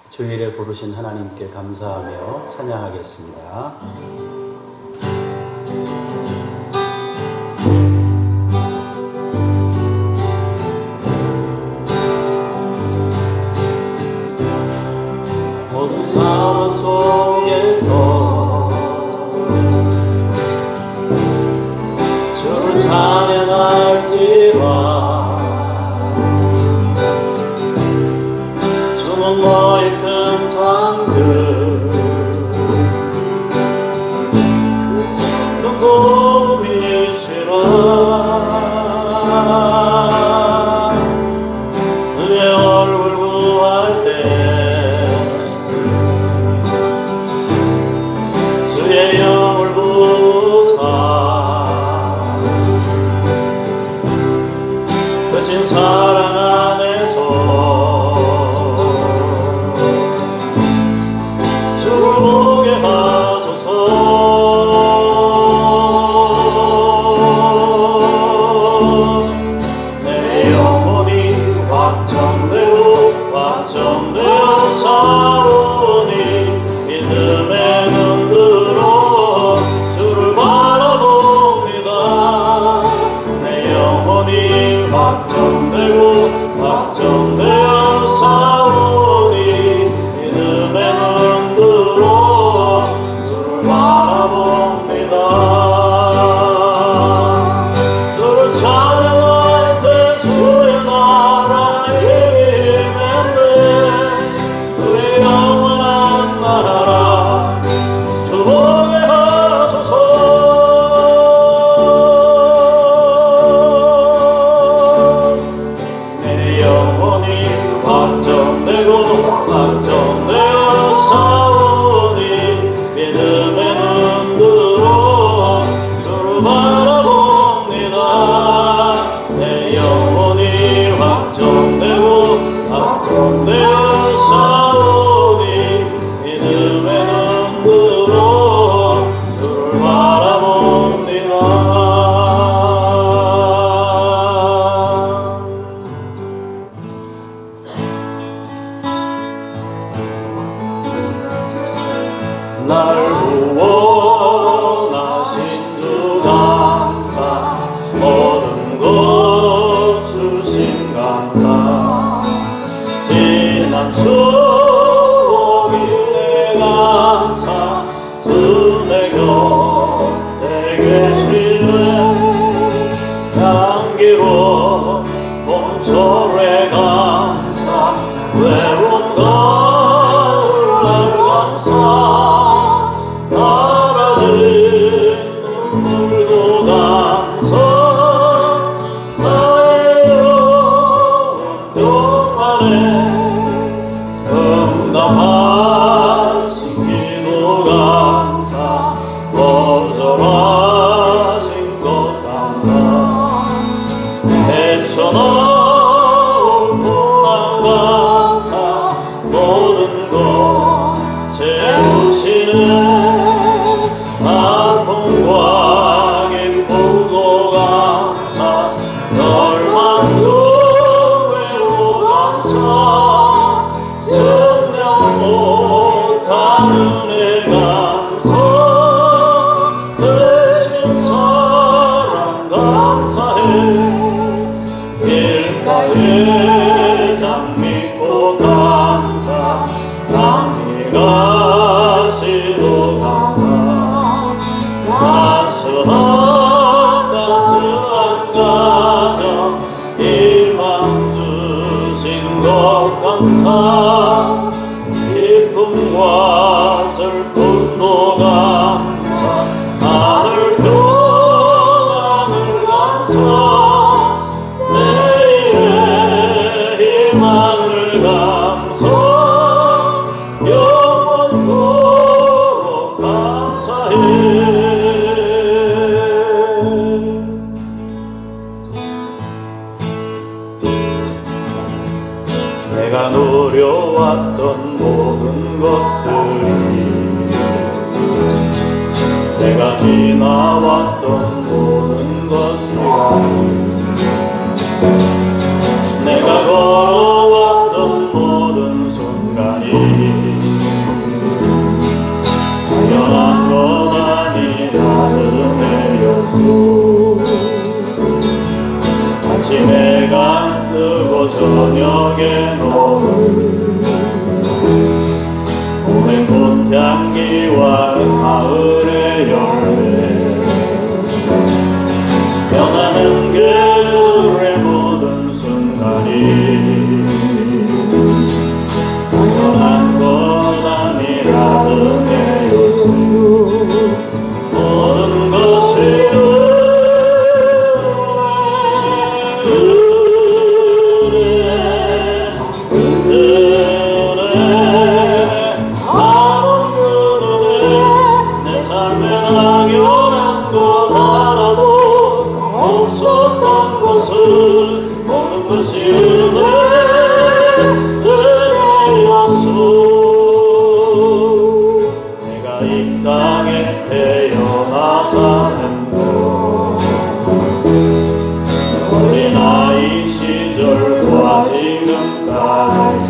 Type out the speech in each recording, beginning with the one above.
주일에 부르신 하나님께 감사하며 찬양하겠습니다. 모든 삶 속에서 주를 찬양할지라. 주는 너의 큰 상급 그 꿈이시라. 그의 얼굴 구할 때 주의 영을 부사 크신 사랑 안에서 보게 하소서. 내 영혼이 확정되어 사오니 믿음의 눈으로 주를 바라봅니다. 내 영혼이 확정되어 사오니 믿음의 눈으로 주를 바라봅니다. 주를 찬양할 때 주의 나라의 임했네. 그의 영원한 나라 주 보게 하소서. 내 영혼이 확정되어 사오니 믿음의 눈으로 주를 바라봅니다. 내 영혼이 확정되어 사오니 믿음의 눈으로 주를 바라봅니다. 날 구원하신 주 감사, 모든 것 주신 감사, 지난 추억이 감사, 주 내 곁에 계시네. 향기로운 봄철에 감사, 외로운 가을날 감사, 눈물도 감사, 나의 영혼 평안에 응답하신 기도 감사, 거절하신 것 감사, 헤쳐나온 고난 감사, 모든 것 채우시네. 아픔과 기쁨도 감사, 절망 중 외로 감사, 증명 못한 은혜 감사, 대신 사랑 감사해. 길가에 장미꽃 감사, 장미가 시도 감사, 따스한 가정 희망 주신 것 감사, 기쁨과 슬픔도 감사, 하늘 평안을 감사, 내일의 희망을 감사, 영원토록 감사해. 내가 노려왔던 모든 것들이, 내가 지나왔던 모든 것들이, 내가 걸어왔던 모든 순간이 저녁에 노을 봄의 꽃향기와 가을의 열매 변하는 계절의 모든 순간이 당연한 것 아니라 은혜의 요소 모든 것이 내가 이 땅에 태어나 사는 것 어린 아이 시절과 지금까지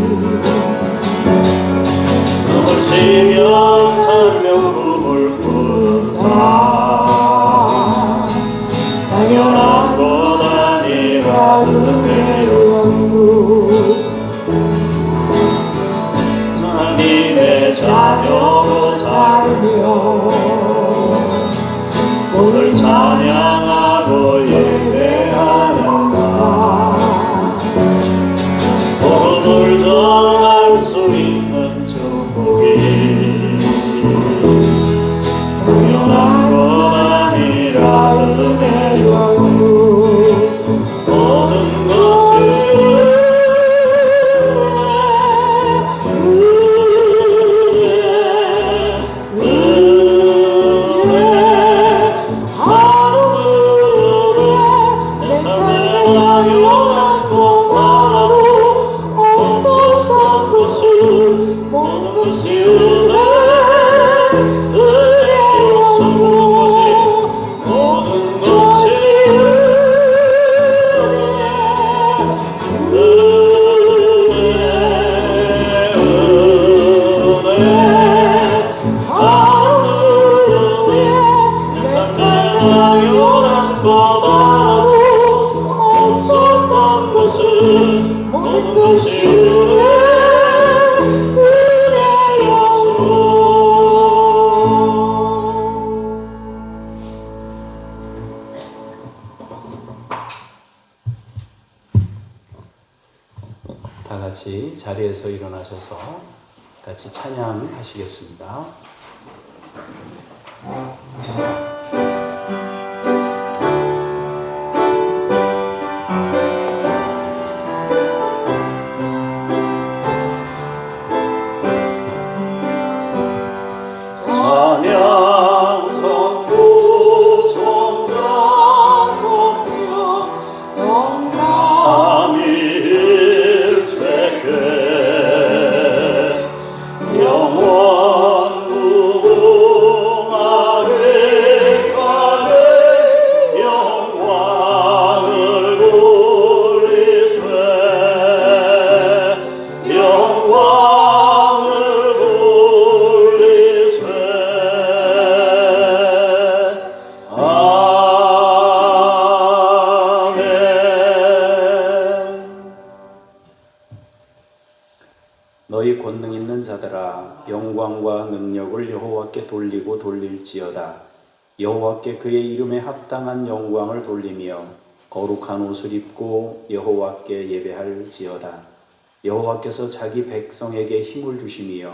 숨을 쉬며 살며 꿈을 꾸는 삶 당연한 것 아니라 은혜의 하나님의 자녀로 살며 오늘 찬양하고 예배하는 삶 오늘 정할 수 있는 축복이 당연한 것 아니라 은혜의 모든 것이 다 같이 자리에서 일어나셔서 같이 찬양하시겠습니다. 너희 권능 있는 자들아 영광과 능력을 여호와께 돌리고 돌릴지어다. 여호와께 그의 이름에 합당한 영광을 돌리며 거룩한 옷을 입고 여호와께 예배할지어다. 여호와께서 자기 백성에게 힘을 주시며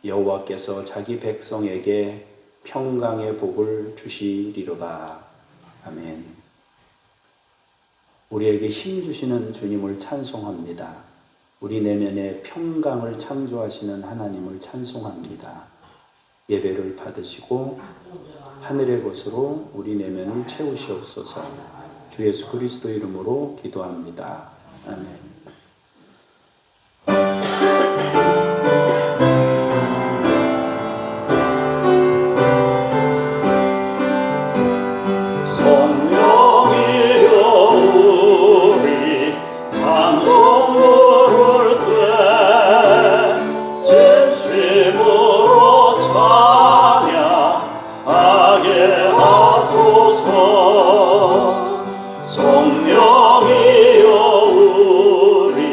여호와께서 자기 백성에게 평강의 복을 주시리로다. 아멘. 우리에게 힘 주시는 주님을 찬송합니다. 우리 내면에 평강을 창조하시는 하나님을 찬송합니다. 예배를 받으시고 하늘의 것으로 우리 내면을 채우시옵소서. 주 예수 그리스도 이름으로 기도합니다. 아멘. 성령이여 우리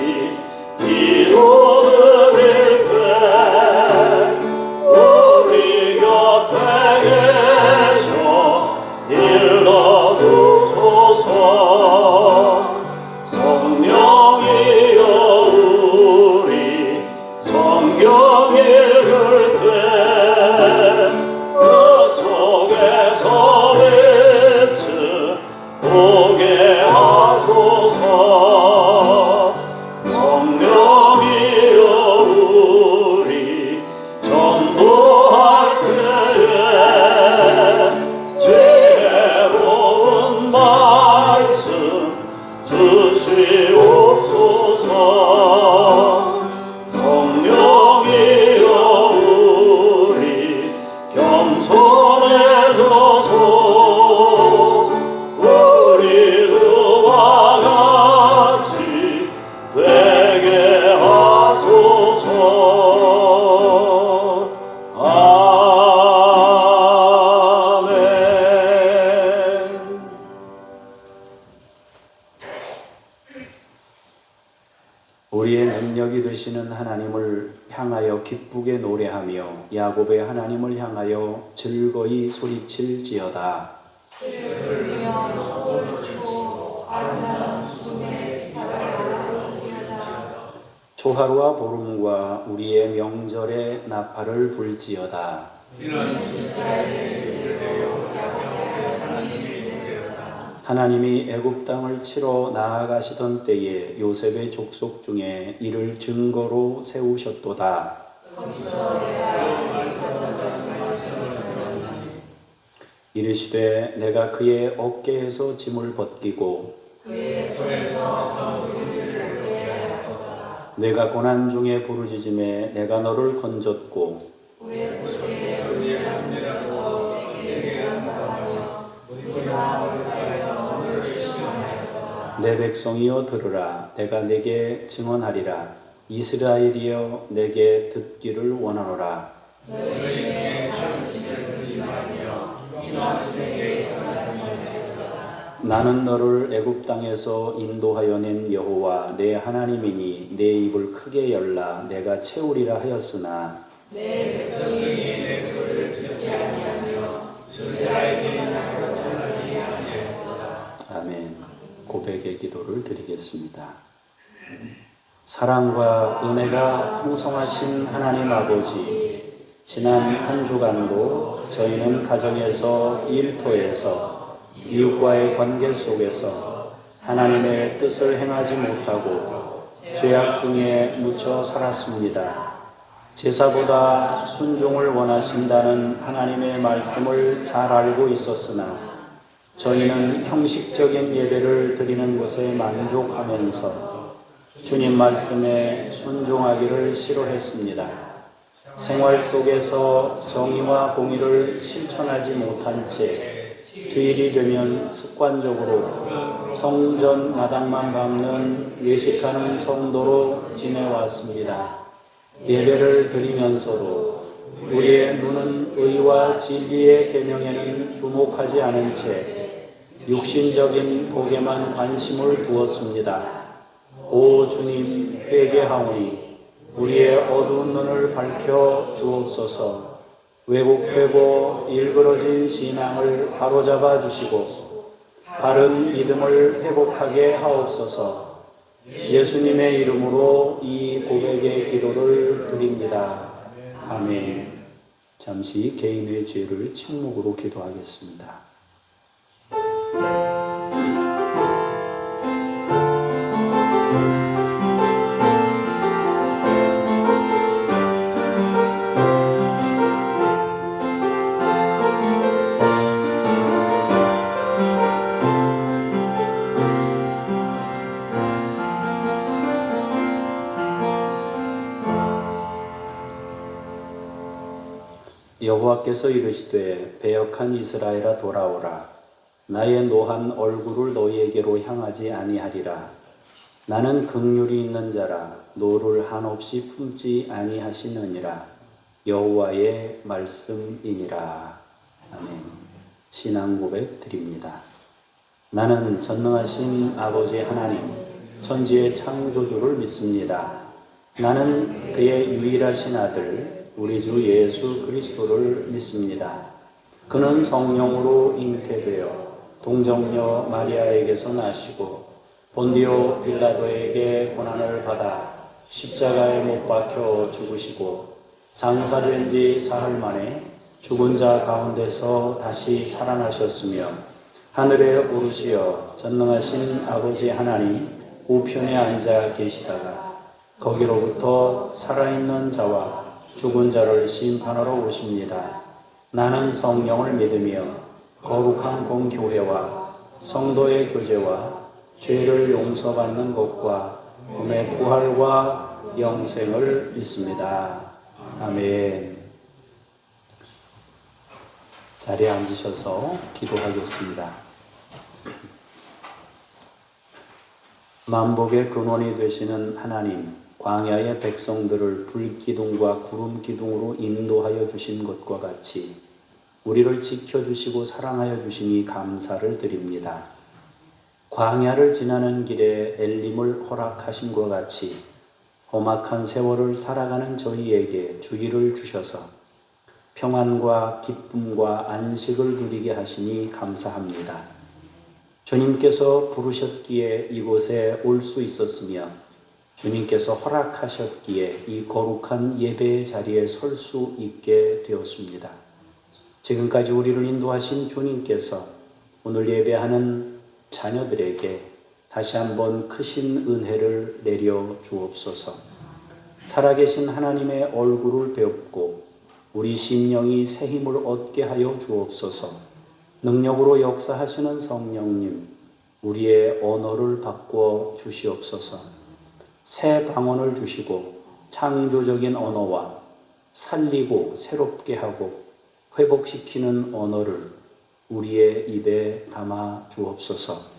우리의 능력이 되시는 하나님을 향하여 기쁘게 노래하며 야곱의 하나님을 향하여 즐거이 소리칠지어다. 초하루와 보름과 우리의 명절에 나팔을 불지어다. 하나님이 애굽 땅을 치러 나아가시던 때에 요셉의 족속 중에 이를 증거로 세우셨도다. 이르시되 내가 그의 어깨에서 짐을 벗기고 내가 고난 중에 부르짖음에 내가 너를 건졌고 내 백성이여 들으라. 내가 내게 증언하리라. 이스라엘이여 내게 듣기를 원하노라. 나는 너를 애굽 땅에서 인도하여 낸 여호와 내 하나님이니 내 입을 크게 열라 내가 채우리라 하였으나 내 백성이 내 소리를 듣지 아니하며 이스라엘이 나를 떠나지 아니하였도다. 아멘. 고백의 기도를 드리겠습니다. 사랑과 은혜가 풍성하신 하나님 아버지, 지난 한 주간도 저희는 가정에서, 일터에서, 이웃과의 관계 속에서 하나님의 뜻을 행하지 못하고 죄악 중에 묻혀 살았습니다. 제사보다 순종을 원하신다는 하나님의 말씀을 잘 알고 있었으나 저희는 형식적인 예배를 드리는 것에 만족하면서 주님 말씀에 순종하기를 싫어했습니다. 생활 속에서 정의와 공의를 실천하지 못한 채 주일이 되면 습관적으로 성전 마당만 밟는 외식하는 성도로 지내왔습니다. 예배를 드리면서도 우리의 눈은 의와 진리의 계명에는 주목하지 않은 채 육신적인 복에만 관심을 두었습니다. 오 주님, 회개하오니 우리의 어두운 눈을 밝혀 주옵소서. 왜곡되고 일그러진 신앙을 바로잡아 주시고 바른 믿음을 회복하게 하옵소서. 예수님의 이름으로 이 고백의 기도를 드립니다. 아멘. 잠시 개인의 죄를 침묵으로 기도하겠습니다. 여호와께서 이르시되 배역한 이스라엘아 돌아오라. 나의 노한 얼굴을 너희에게로 향하지 아니하리라. 나는 긍휼이 있는 자라 노를 한없이 품지 아니하시느니라. 여호와의 말씀이니라. 아멘. 신앙 고백 드립니다. 나는 전능하신 아버지 하나님 천지의 창조주를 믿습니다. 나는 그의 유일하신 아들 우리 주 예수 그리스도를 믿습니다. 그는 성령으로 잉태되어 동정녀 마리아에게서 나시고 본디오 빌라도에게 고난을 받아 십자가에 못 박혀 죽으시고 장사된 지 사흘 만에 죽은 자 가운데서 다시 살아나셨으며 하늘에 오르시어 전능하신 아버지 하나님 우편에 앉아 계시다가 거기로부터 살아있는 자와 죽은 자를 심판하러 오십니다. 나는 성령을 믿으며 거룩한 공교회와 성도의 교제와 죄를 용서받는 것과 몸의 부활과 영생을 믿습니다. 아멘. 자리에 앉으셔서 기도하겠습니다. 만복의 근원이 되시는 하나님, 광야의 백성들을 불기둥과 구름기둥으로 인도하여 주신 것과 같이 우리를 지켜주시고 사랑하여 주시니 감사를 드립니다. 광야를 지나는 길에 엘림을 허락하심과 같이 험악한 세월을 살아가는 저희에게 주의를 주셔서 평안과 기쁨과 안식을 누리게 하시니 감사합니다. 주님께서 부르셨기에 이곳에 올 수 있었으며 주님께서 허락하셨기에 이 거룩한 예배의 자리에 설 수 있게 되었습니다. 지금까지 우리를 인도하신 주님께서 오늘 예배하는 자녀들에게 다시 한번 크신 은혜를 내려 주옵소서. 살아계신 하나님의 얼굴을 배웁고 우리 심령이 새 힘을 얻게 하여 주옵소서. 능력으로 역사하시는 성령님, 우리의 언어를 바꾸어 주시옵소서. 새 방언을 주시고 창조적인 언어와 살리고 새롭게 하고 회복시키는 언어를 우리의 입에 담아 주옵소서.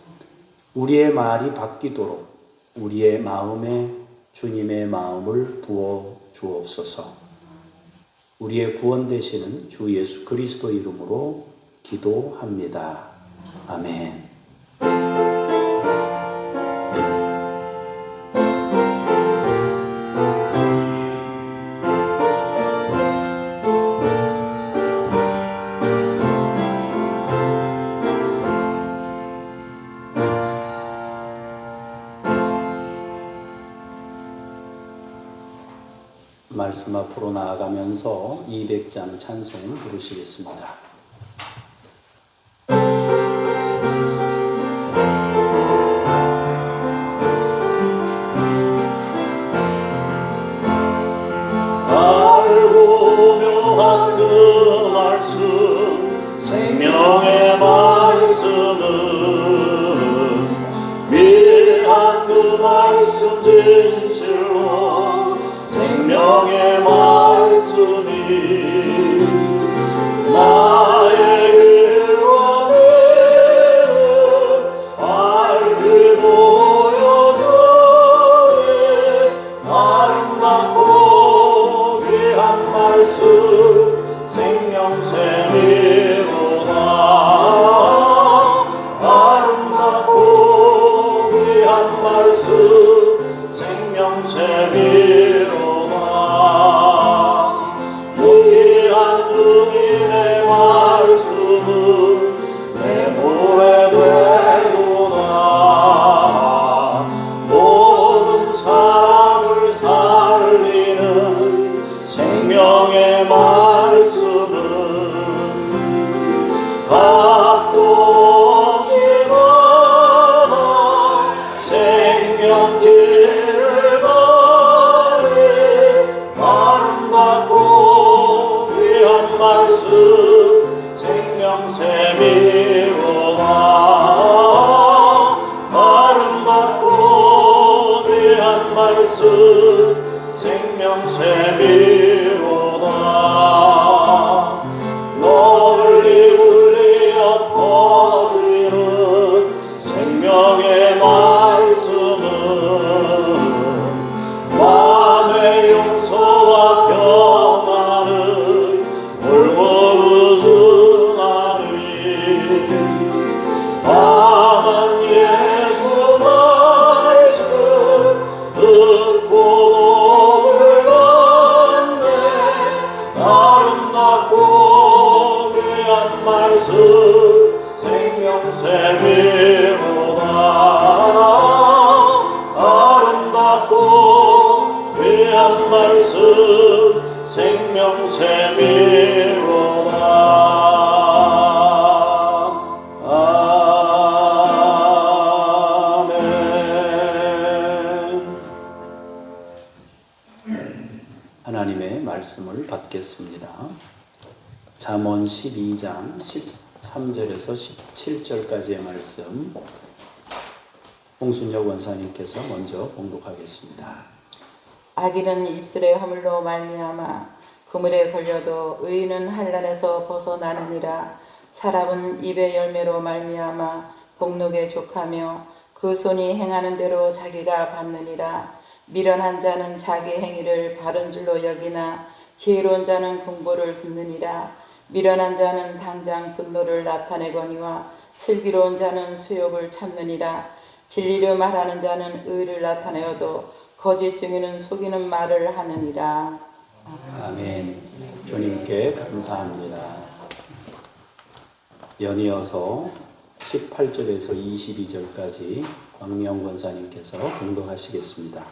우리의 말이 바뀌도록 우리의 마음에 주님의 마음을 부어 주옵소서. 우리의 구원 되시는 주 예수 그리스도 이름으로 기도합니다. 아멘. 말씀 앞으로 나아가면서 200장 찬송 부르시겠습니다. 알고 묘한 그 말씀 생명의 말씀은 위대한 그 말씀 진실로 생명의 말씀이 나의 길과 길은 밝게 보여져에 아름답고 귀한 말씀 생명샘이로다. 아름답고 귀한 말씀 생명샘이로다. 무기한 의인의 말씀은 내 몸에 되도다. 모든 사람을 살리는 생명의 말씀은 값도 없이 받아 생명길을 가리. 아름답고 귀한 말씀 생명샘이로다. 아름답고 귀한 말씀 생명샘이로다. 널리 울리어 퍼지는 생명의 말씀은 마음의 용서와 평안을 골고루 증하니. 다만 예수 말씀 듣고 놀랐네. 아름답고 귀한 말씀 생명샘이로다. 아름답고 귀한 말씀 생명샘이로다. 하나님의 말씀을 받겠습니다. 잠언 12장 13절에서 17절까지의 말씀 홍순혁 원사님께서 먼저 봉독하겠습니다. 악인은 입술의 허물로 말미암아 그물에 걸려도 의인은 환난에서 벗어나느니라. 사람은 입의 열매로 말미암아 복록에 족하며 그 손이 행하는 대로 자기가 받느니라. 미련한 자는 자기 행위를 바른 줄로 여기나 지혜로운 자는 공고를 듣느니라. 미련한 자는 당장 분노를 나타내거니와 슬기로운 자는 수욕을 참느니라. 진리를 말하는 자는 의를 나타내어도 거짓 증인은 속이는 말을 하느니라. 아멘. 주님께 감사합니다. 연이어서 18절에서 22절까지 광명 권사님께서 봉독하시겠습니다.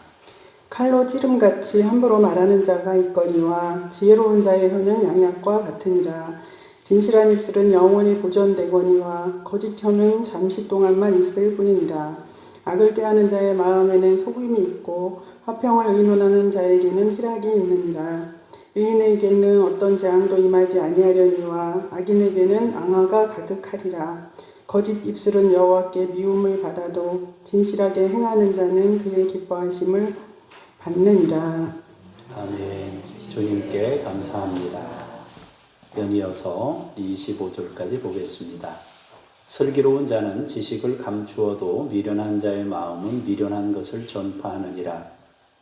칼로 찌름같이 함부로 말하는 자가 있거니와 지혜로운 자의 혀는 양약과 같으니라. 진실한 입술은 영원히 보존되거니와 거짓 혀는 잠시 동안만 있을 뿐이니라. 악을 꾀하는 자의 마음에는 속임이 있고 화평을 의논하는 자에게는 희락이 있느니라. 의인에게는 어떤 재앙도 임하지 아니하려니와 악인에게는 앙화가 가득하리라. 거짓 입술은 여호와께 미움을 받아도 진실하게 행하는 자는 그의 기뻐하심을 받느니라. 아멘. 주님께 감사합니다. 연이어서 25절까지 보겠습니다. 슬기로운 자는 지식을 감추어도 미련한 자의 마음은 미련한 것을 전파하느니라.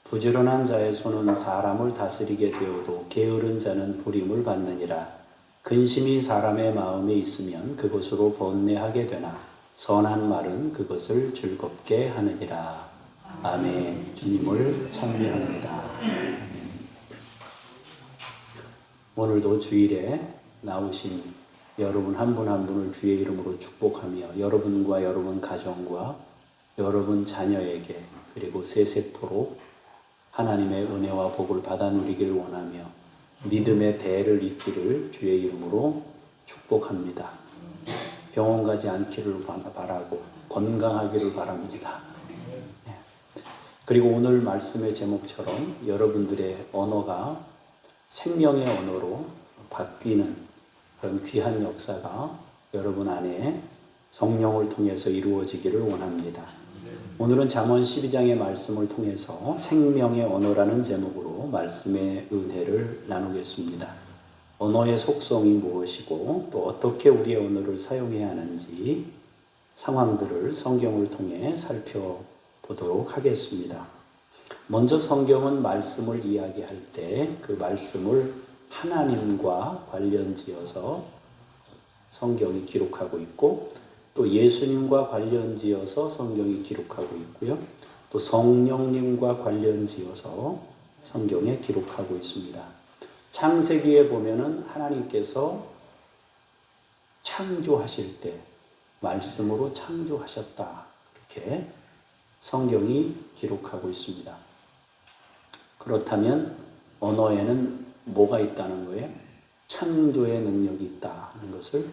부지런한 자의 손은 사람을 다스리게 되어도 게으른 자는 부림을 받느니라. 근심이 사람의 마음에 있으면 그것으로 번뇌하게 되나 선한 말은 그것을 즐겁게 하느니라. 아멘. 주님을 찬미합니다. 오늘도 주일에 나오신 여러분 한 분 한 분을 주의 이름으로 축복하며 여러분과 여러분 가정과 여러분 자녀에게 그리고 세세토록 하나님의 은혜와 복을 받아 누리길 원하며 믿음의 대를 잇기를 주의 이름으로 축복합니다. 병원 가지 않기를 바라고 건강하기를 바랍니다. 그리고 오늘 말씀의 제목처럼 여러분들의 언어가 생명의 언어로 바뀌는 그런 귀한 역사가 여러분 안에 성령을 통해서 이루어지기를 원합니다. 오늘은 잠언 12장의 말씀을 통해서 생명의 언어라는 제목으로 말씀의 은혜를 나누겠습니다. 언어의 속성이 무엇이고 또 어떻게 우리의 언어를 사용해야 하는지 상황들을 성경을 통해 살펴보도록 하겠습니다. 먼저 성경은 말씀을 이야기할 때 그 말씀을 하나님과 관련지어서 성경이 기록하고 있고 또 예수님과 관련지어서 성경이 기록하고 있고요. 또 성령님과 관련지어서 성경에 기록하고 있습니다. 창세기에 보면은 하나님께서 창조하실 때 말씀으로 창조하셨다. 이렇게 성경이 기록하고 있습니다. 그렇다면 언어에는 뭐가 있다는 거예요? 창조의 능력이 있다 하는 것을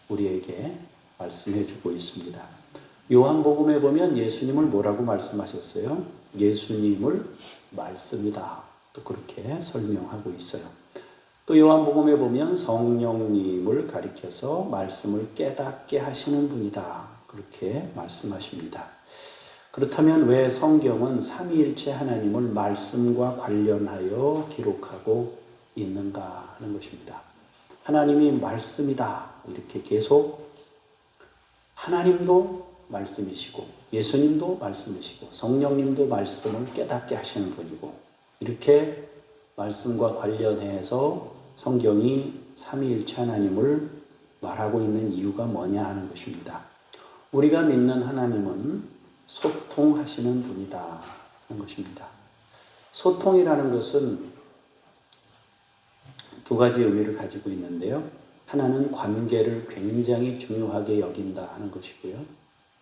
우리에게 말씀해 주고 있습니다. 요한복음에 보면 예수님을 뭐라고 말씀하셨어요? 예수님을 말씀이다. 또 그렇게 설명하고 있어요. 또 요한복음에 보면 성령님을 가리켜서 말씀을 깨닫게 하시는 분이다. 그렇게 말씀하십니다. 그렇다면 왜 성경은 삼위일체 하나님을 말씀과 관련하여 기록하고 있는가 하는 것입니다. 하나님이 말씀이다. 이렇게 계속 하나님도 말씀이시고 예수님도 말씀이시고 성령님도 말씀을 깨닫게 하시는 분이고 이렇게 말씀과 관련해서 성경이 삼위일체 하나님을 말하고 있는 이유가 뭐냐 하는 것입니다. 우리가 믿는 하나님은 소통하시는 분이다 하는 것입니다. 소통이라는 것은 두 가지 의미를 가지고 있는데요. 하나는 관계를 굉장히 중요하게 여긴다 하는 것이고요.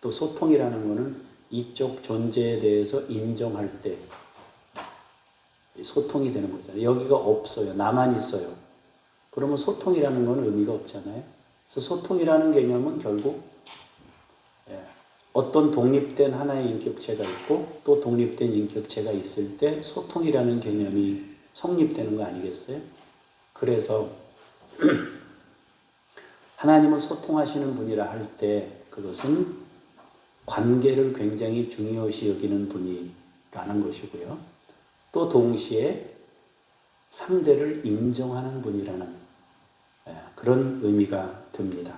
또 소통이라는 것은 이쪽 존재에 대해서 인정할 때 소통이 되는 거잖아요. 여기가 없어요. 나만 있어요. 그러면 소통이라는 건 의미가 없잖아요. 그래서 소통이라는 개념은 결국 어떤 독립된 하나의 인격체가 있고 또 독립된 인격체가 있을 때 소통이라는 개념이 성립되는 거 아니겠어요? 그래서 하나님은 소통하시는 분이라 할 때 그것은 관계를 굉장히 중요시 여기는 분이라는 것이고요. 또 동시에 상대를 인정하는 분이라는 그런 의미가 듭니다.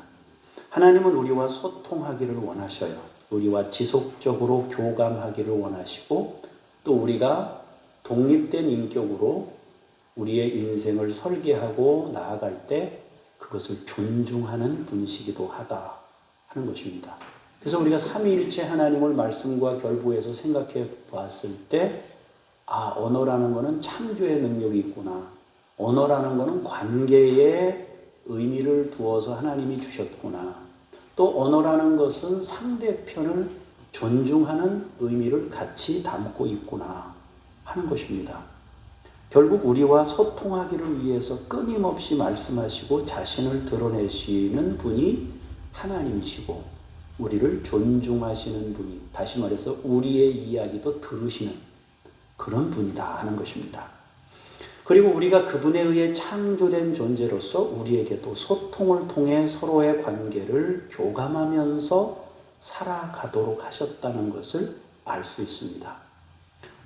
하나님은 우리와 소통하기를 원하셔요. 우리와 지속적으로 교감하기를 원하시고 또 우리가 독립된 인격으로 우리의 인생을 설계하고 나아갈 때 그것을 존중하는 분이시기도 하다 하는 것입니다. 그래서 우리가 삼위일체 하나님을 말씀과 결부해서 생각해 봤을 때 아, 언어라는 거는 창조의 능력이 있구나. 언어라는 거는 관계에 의미를 두어서 하나님이 주셨구나. 또 언어라는 것은 상대편을 존중하는 의미를 같이 담고 있구나 하는 것입니다. 결국 우리와 소통하기를 위해서 끊임없이 말씀하시고 자신을 드러내시는 분이 하나님이시고 우리를 존중하시는 분이, 다시 말해서 우리의 이야기도 들으시는 그런 분이다 하는 것입니다. 그리고 우리가 그분에 의해 창조된 존재로서 우리에게도 소통을 통해 서로의 관계를 교감하면서 살아가도록 하셨다는 것을 알 수 있습니다.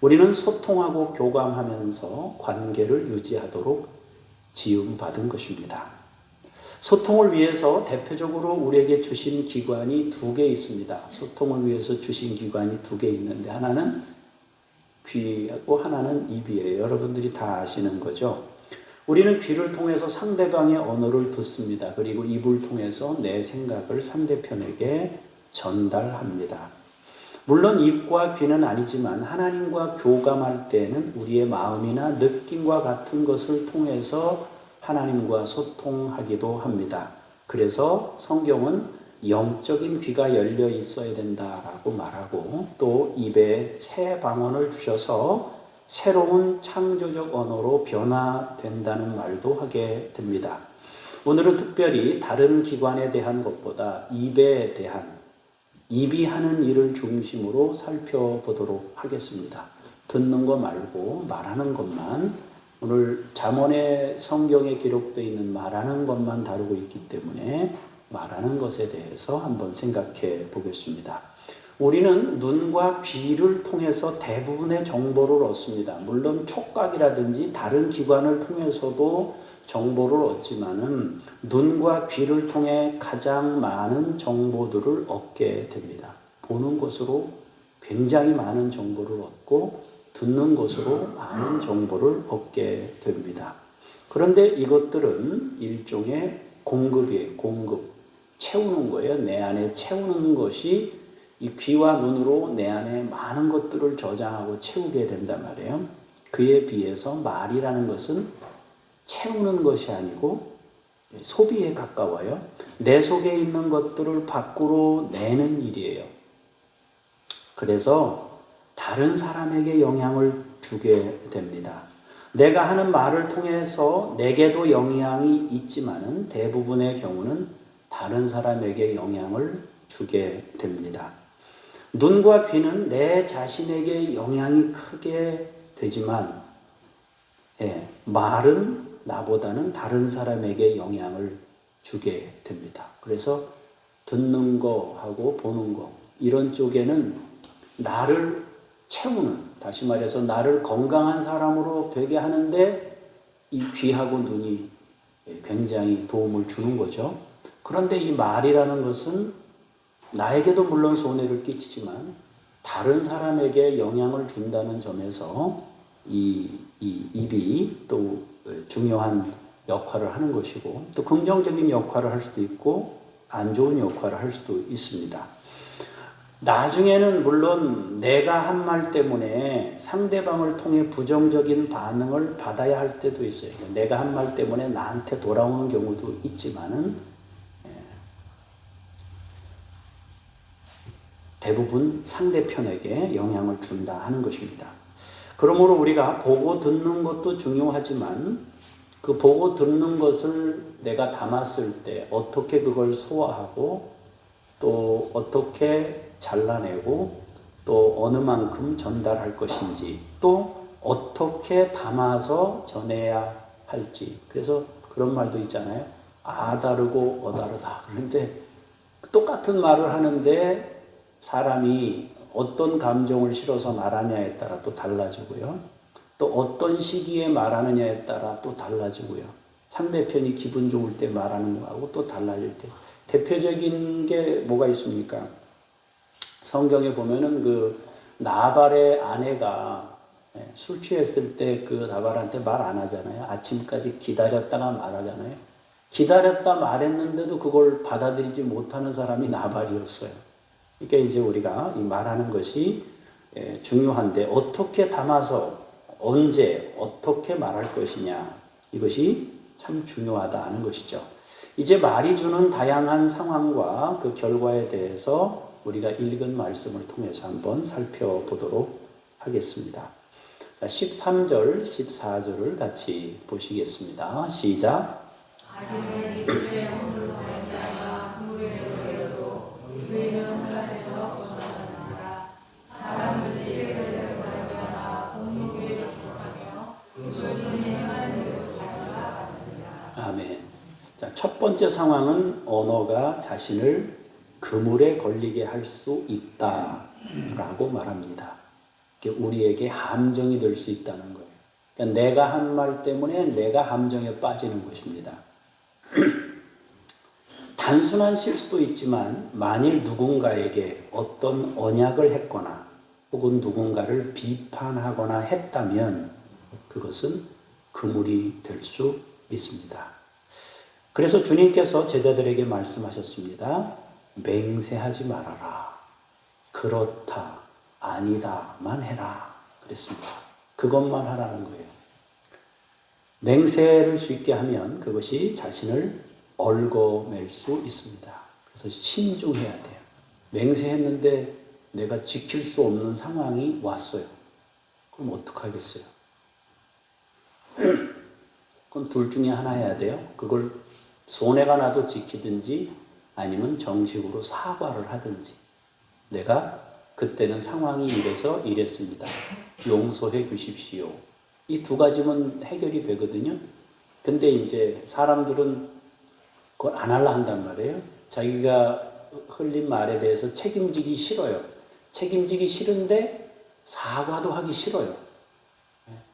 우리는 소통하고 교감하면서 관계를 유지하도록 지음받은 것입니다. 소통을 위해서 대표적으로 우리에게 주신 기관이 2개 있습니다. 소통을 위해서 주신 기관이 2개 있는데 하나는 귀하고 하나는 입이에요. 여러분들이 다 아시는 거죠. 우리는 귀를 통해서 상대방의 언어를 듣습니다. 그리고 입을 통해서 내 생각을 상대편에게 전달합니다. 물론 입과 귀는 아니지만 하나님과 교감할 때는 우리의 마음이나 느낌과 같은 것을 통해서 하나님과 소통하기도 합니다. 그래서 성경은 영적인 귀가 열려 있어야 된다라고 말하고 또 입에 새 방언을 주셔서 새로운 창조적 언어로 변화된다는 말도 하게 됩니다. 오늘은 특별히 다른 기관에 대한 것보다 입에 대한 입이 하는 일을 중심으로 살펴보도록 하겠습니다. 듣는 거 말고 말하는 것만, 오늘 잠언의 성경에 기록되어 있는 말하는 것만 다루고 있기 때문에 말하는 것에 대해서 한번 생각해 보겠습니다. 우리는 눈과 귀를 통해서 대부분의 정보를 얻습니다. 물론 촉각이라든지 다른 기관을 통해서도 정보를 얻지만은 눈과 귀를 통해 가장 많은 정보들을 얻게 됩니다. 보는 것으로 굉장히 많은 정보를 얻고 듣는 것으로 많은 정보를 얻게 됩니다. 그런데 이것들은 일종의 공급이에요. 공급. 채우는 거예요. 내 안에 채우는 것이 이 귀와 눈으로 내 안에 많은 것들을 저장하고 채우게 된단 말이에요. 그에 비해서 말이라는 것은 채우는 것이 아니고 소비에 가까워요. 내 속에 있는 것들을 밖으로 내는 일이에요. 그래서 다른 사람에게 영향을 주게 됩니다. 내가 하는 말을 통해서 내게도 영향이 있지만은 대부분의 경우는 다른 사람에게 영향을 주게 됩니다. 눈과 귀는 내 자신에게 영향이 크게 되지만 말은 나보다는 다른 사람에게 영향을 주게 됩니다. 그래서 듣는 거하고 보는 거 이런 쪽에는 나를 채우는, 다시 말해서 나를 건강한 사람으로 되게 하는데 이 귀하고 눈이 굉장히 도움을 주는 거죠. 그런데 이 말이라는 것은 나에게도 물론 손해를 끼치지만 다른 사람에게 영향을 준다는 점에서 이 입이 또 중요한 역할을 하는 것이고 또 긍정적인 역할을 할 수도 있고 안 좋은 역할을 할 수도 있습니다. 나중에는 물론 내가 한 말 때문에 상대방을 통해 부정적인 반응을 받아야 할 때도 있어요. 내가 한 말 때문에 나한테 돌아오는 경우도 있지만은 대부분 상대편에게 영향을 준다 하는 것입니다. 그러므로 우리가 보고 듣는 것도 중요하지만 그 보고 듣는 것을 내가 담았을 때 어떻게 그걸 소화하고 또 어떻게 잘라내고 또 어느 만큼 전달할 것인지 또 어떻게 담아서 전해야 할지. 그래서 그런 말도 있잖아요. 아 다르고 어 다르다. 그런데 똑같은 말을 하는데 사람이 어떤 감정을 실어서 말하냐에 따라 또 달라지고요. 또 어떤 시기에 말하느냐에 따라 또 달라지고요. 상대편이 기분 좋을 때 말하는 거하고 또 달라질 때. 대표적인 게 뭐가 있습니까? 성경에 보면은 그 나발의 아내가 술 취했을 때 그 나발한테 말 안 하잖아요. 아침까지 기다렸다가 말하잖아요. 기다렸다 말했는데도 그걸 받아들이지 못하는 사람이 나발이었어요. 그러니까 이제 우리가 이 말하는 것이 중요한데 어떻게 담아서 언제 어떻게 말할 것이냐 이것이 참 중요하다 하는 것이죠. 이제 말이 주는 다양한 상황과 그 결과에 대해서 우리가 읽은 말씀을 통해서 한번 살펴보도록 하겠습니다. 자, 13절, 14절을 같이 보시겠습니다. 시작. 아멘. 자, 첫 번째 상황은 언어가 자신을 그물에 걸리게 할 수 있다라고 말합니다. 우리에게 함정이 될 수 있다는 거예요. 그러니까 내가 한 말 때문에 내가 함정에 빠지는 것입니다. 단순한 실수도 있지만 만일 누군가에게 어떤 언약을 했거나 혹은 누군가를 비판하거나 했다면 그것은 그물이 될 수 있습니다. 그래서 주님께서 제자들에게 말씀하셨습니다. 맹세하지 말아라. 그렇다, 아니다만 해라. 그랬습니다. 그것만 하라는 거예요. 맹세를 수 있게 하면 그것이 자신을 얽어맬 수 있습니다. 그래서 신중해야 돼요. 맹세했는데 내가 지킬 수 없는 상황이 왔어요. 그럼 어떡하겠어요? 그건 둘 중에 하나 해야 돼요. 그걸 손해가 나도 지키든지 아니면 정식으로 사과를 하든지. 내가 그때는 상황이 이래서 이랬습니다. 용서해 주십시오. 이 두 가지면 해결이 되거든요. 근데 이제 사람들은 그걸 안 하려 한단 말이에요. 자기가 흘린 말에 대해서 책임지기 싫어요. 책임지기 싫은데 사과도 하기 싫어요.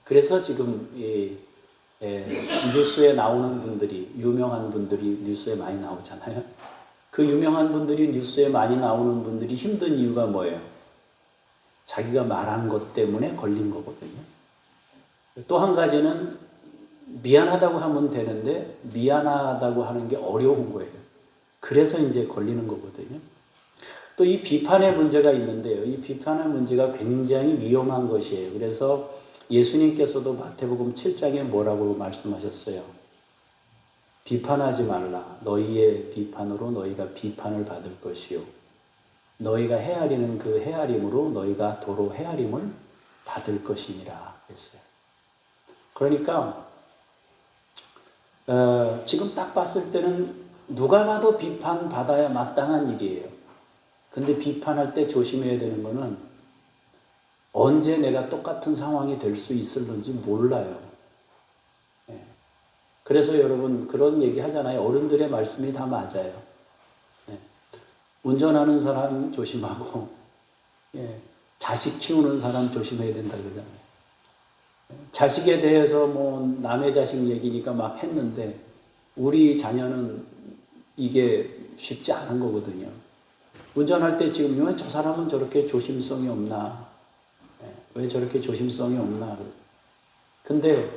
그래서 지금 뉴스에 나오는 분들이, 유명한 분들이 뉴스에 많이 나오잖아요. 그 유명한 분들이 뉴스에 많이 나오는 분들이 힘든 이유가 뭐예요? 자기가 말한 것 때문에 걸린 거거든요. 또 한 가지는 미안하다고 하면 되는데 미안하다고 하는 게 어려운 거예요. 그래서 이제 걸리는 거거든요. 또 이 비판의 문제가 있는데요. 이 비판의 문제가 굉장히 위험한 것이에요. 그래서 예수님께서도 마태복음 7장에 뭐라고 말씀하셨어요? 비판하지 말라. 너희의 비판으로 너희가 비판을 받을 것이요. 너희가 헤아리는 그 헤아림으로 너희가 도로 헤아림을 받을 것이니라 했어요. 그러니까 지금 딱 봤을 때는 누가 봐도 비판받아야 마땅한 일이에요. 근데 비판할 때 조심해야 되는 거는 언제 내가 똑같은 상황이 될 수 있을는지 몰라요. 그래서 여러분 그런 얘기 하잖아요. 어른들의 말씀이 다 맞아요. 운전하는 사람 조심하고 자식 키우는 사람 조심해야 된다 그러잖아요. 자식에 대해서 뭐 남의 자식 얘기니까 막 했는데 우리 자녀는 이게 쉽지 않은 거거든요. 운전할 때 지금 왜 저 사람은 저렇게 조심성이 없나? 왜 저렇게 조심성이 없나? 근데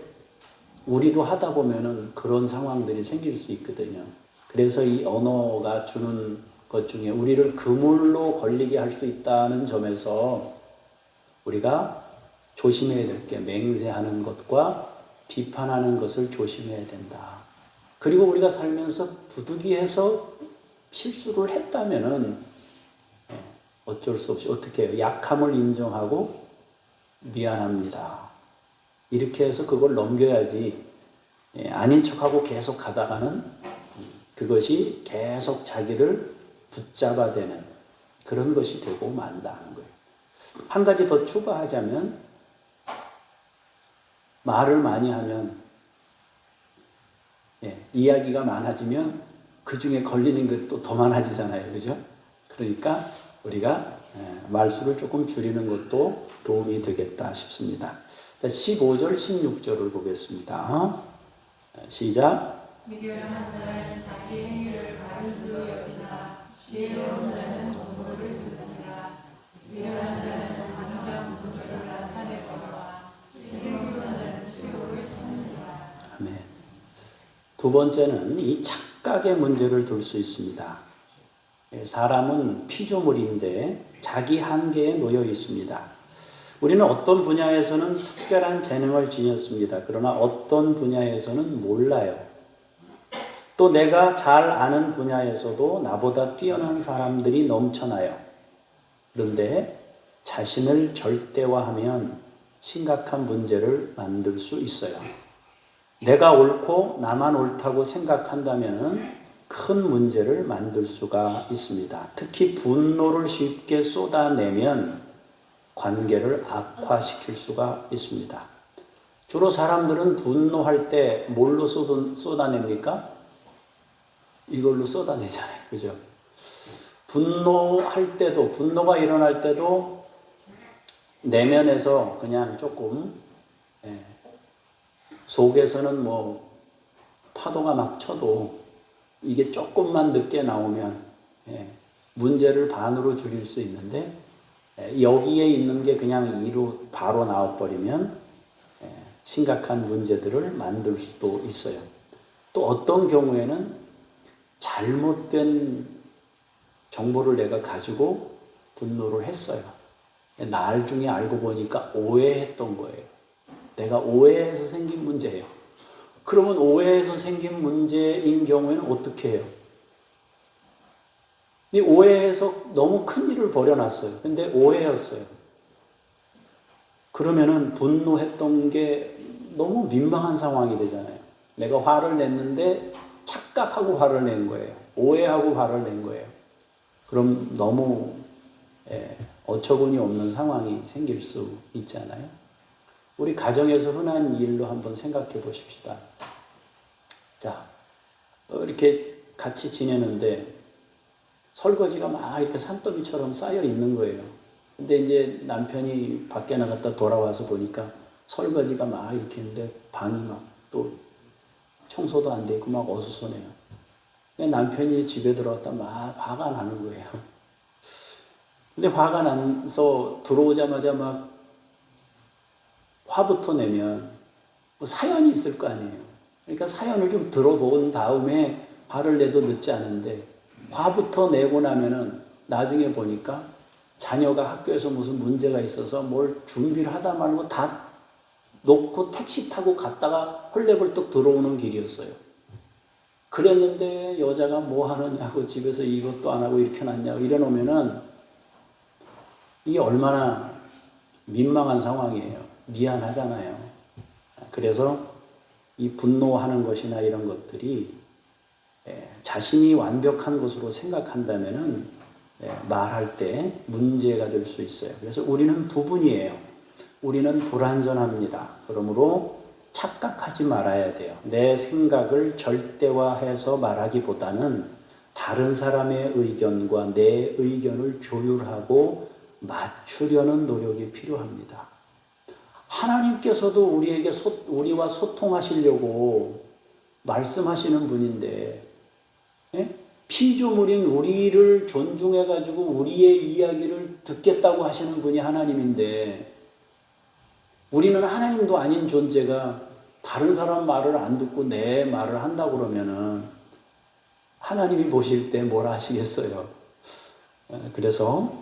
우리도 하다 보면은 그런 상황들이 생길 수 있거든요. 그래서 이 언어가 주는 것 중에 우리를 그물로 걸리게 할 수 있다는 점에서 우리가 조심해야 될 게 맹세하는 것과 비판하는 것을 조심해야 된다. 그리고 우리가 살면서 부득이해서 실수를 했다면은 어쩔 수 없이 어떻게 해요? 약함을 인정하고 미안합니다. 이렇게 해서 그걸 넘겨야지 아닌 척하고 계속 가다가는 그것이 계속 자기를 붙잡아대는 그런 것이 되고 만다는 거예요. 한 가지 더 추가하자면 말을 많이 하면 이야기가 많아지면 그 중에 걸리는 것도 더 많아지잖아요. 그죠? 그러니까 우리가 말수를 조금 줄이는 것도 도움이 되겠다 싶습니다. 자, 15절, 16절을 보겠습니다. 시작. 미련한 자는 자기 행위를 바른 줄로 여기나 지혜로운 자는 공로를 듣느니라. 미련한 자는 당장 분노를 나타내거나 지혜로운 자는 수욕을 참느니라. 아멘. 두 번째는 이 착각의 문제를 둘 수 있습니다. 사람은 피조물인데 자기 한계에 놓여 있습니다. 우리는 어떤 분야에서는 특별한 재능을 지녔습니다. 그러나 어떤 분야에서는 몰라요. 또 내가 잘 아는 분야에서도 나보다 뛰어난 사람들이 넘쳐나요. 그런데 자신을 절대화하면 심각한 문제를 만들 수 있어요. 내가 옳고 나만 옳다고 생각한다면 큰 문제를 만들 수가 있습니다. 특히 분노를 쉽게 쏟아내면 관계를 악화시킬 수가 있습니다. 주로 사람들은 분노할 때 뭘로 쏟아냅니까? 이걸로 쏟아내잖아요. 그죠? 분노할 때도, 분노가 일어날 때도 내면에서 그냥 조금, 속에서는 뭐 파도가 막 쳐도 이게 조금만 늦게 나오면 문제를 반으로 줄일 수 있는데, 여기에 있는 게 그냥 이로 바로 나와버리면 심각한 문제들을 만들 수도 있어요. 또 어떤 경우에는 잘못된 정보를 내가 가지고 분노를 했어요. 나중에 알고 보니까 오해했던 거예요. 내가 오해해서 생긴 문제예요. 그러면 오해해서 생긴 문제인 경우에는 어떻게 해요? 이 오해해서 너무 큰 일을 벌여놨어요. 근데 오해였어요. 그러면은 분노했던 게 너무 민망한 상황이 되잖아요. 내가 화를 냈는데 착각하고 화를 낸 거예요. 오해하고 화를 낸 거예요. 그럼 너무 어처구니 없는 상황이 생길 수 있잖아요. 우리 가정에서 흔한 일로 한번 생각해 보십시다. 자, 이렇게 같이 지내는데 설거지가 막 이렇게 산더미처럼 쌓여 있는 거예요. 근데 이제 남편이 밖에 나갔다 돌아와서 보니까 설거지가 막 이렇게 있는데 방이 막 또 청소도 안 돼 있고 막 어수선해요. 남편이 집에 들어왔다 막 화가 나는 거예요. 근데 화가 나서 들어오자마자 막 화부터 내면 뭐 사연이 있을 거 아니에요. 그러니까 사연을 좀 들어본 다음에 화를 내도 늦지 않은데 화부터 내고 나면은 나중에 보니까 자녀가 학교에서 무슨 문제가 있어서 뭘 준비를 하다 말고 다 놓고 택시 타고 갔다가 헐레벌떡 들어오는 길이었어요. 그랬는데 여자가 뭐 하느냐고 집에서 이것도 안 하고 이렇게 놨냐고 이래 놓으면은 이게 얼마나 민망한 상황이에요. 미안하잖아요. 그래서 이 분노하는 것이나 이런 것들이 자신이 완벽한 것으로 생각한다면은 말할 때 문제가 될 수 있어요. 그래서 우리는 부분이에요. 우리는 불완전합니다. 그러므로 착각하지 말아야 돼요. 내 생각을 절대화해서 말하기보다는 다른 사람의 의견과 내 의견을 조율하고 맞추려는 노력이 필요합니다. 하나님께서도 우리와 소통하시려고 말씀하시는 분인데, 피조물인 우리를 존중해가지고 우리의 이야기를 듣겠다고 하시는 분이 하나님인데, 우리는 하나님도 아닌 존재가 다른 사람 말을 안 듣고 내 말을 한다고 그러면은 하나님이 보실 때 뭐라 하시겠어요? 그래서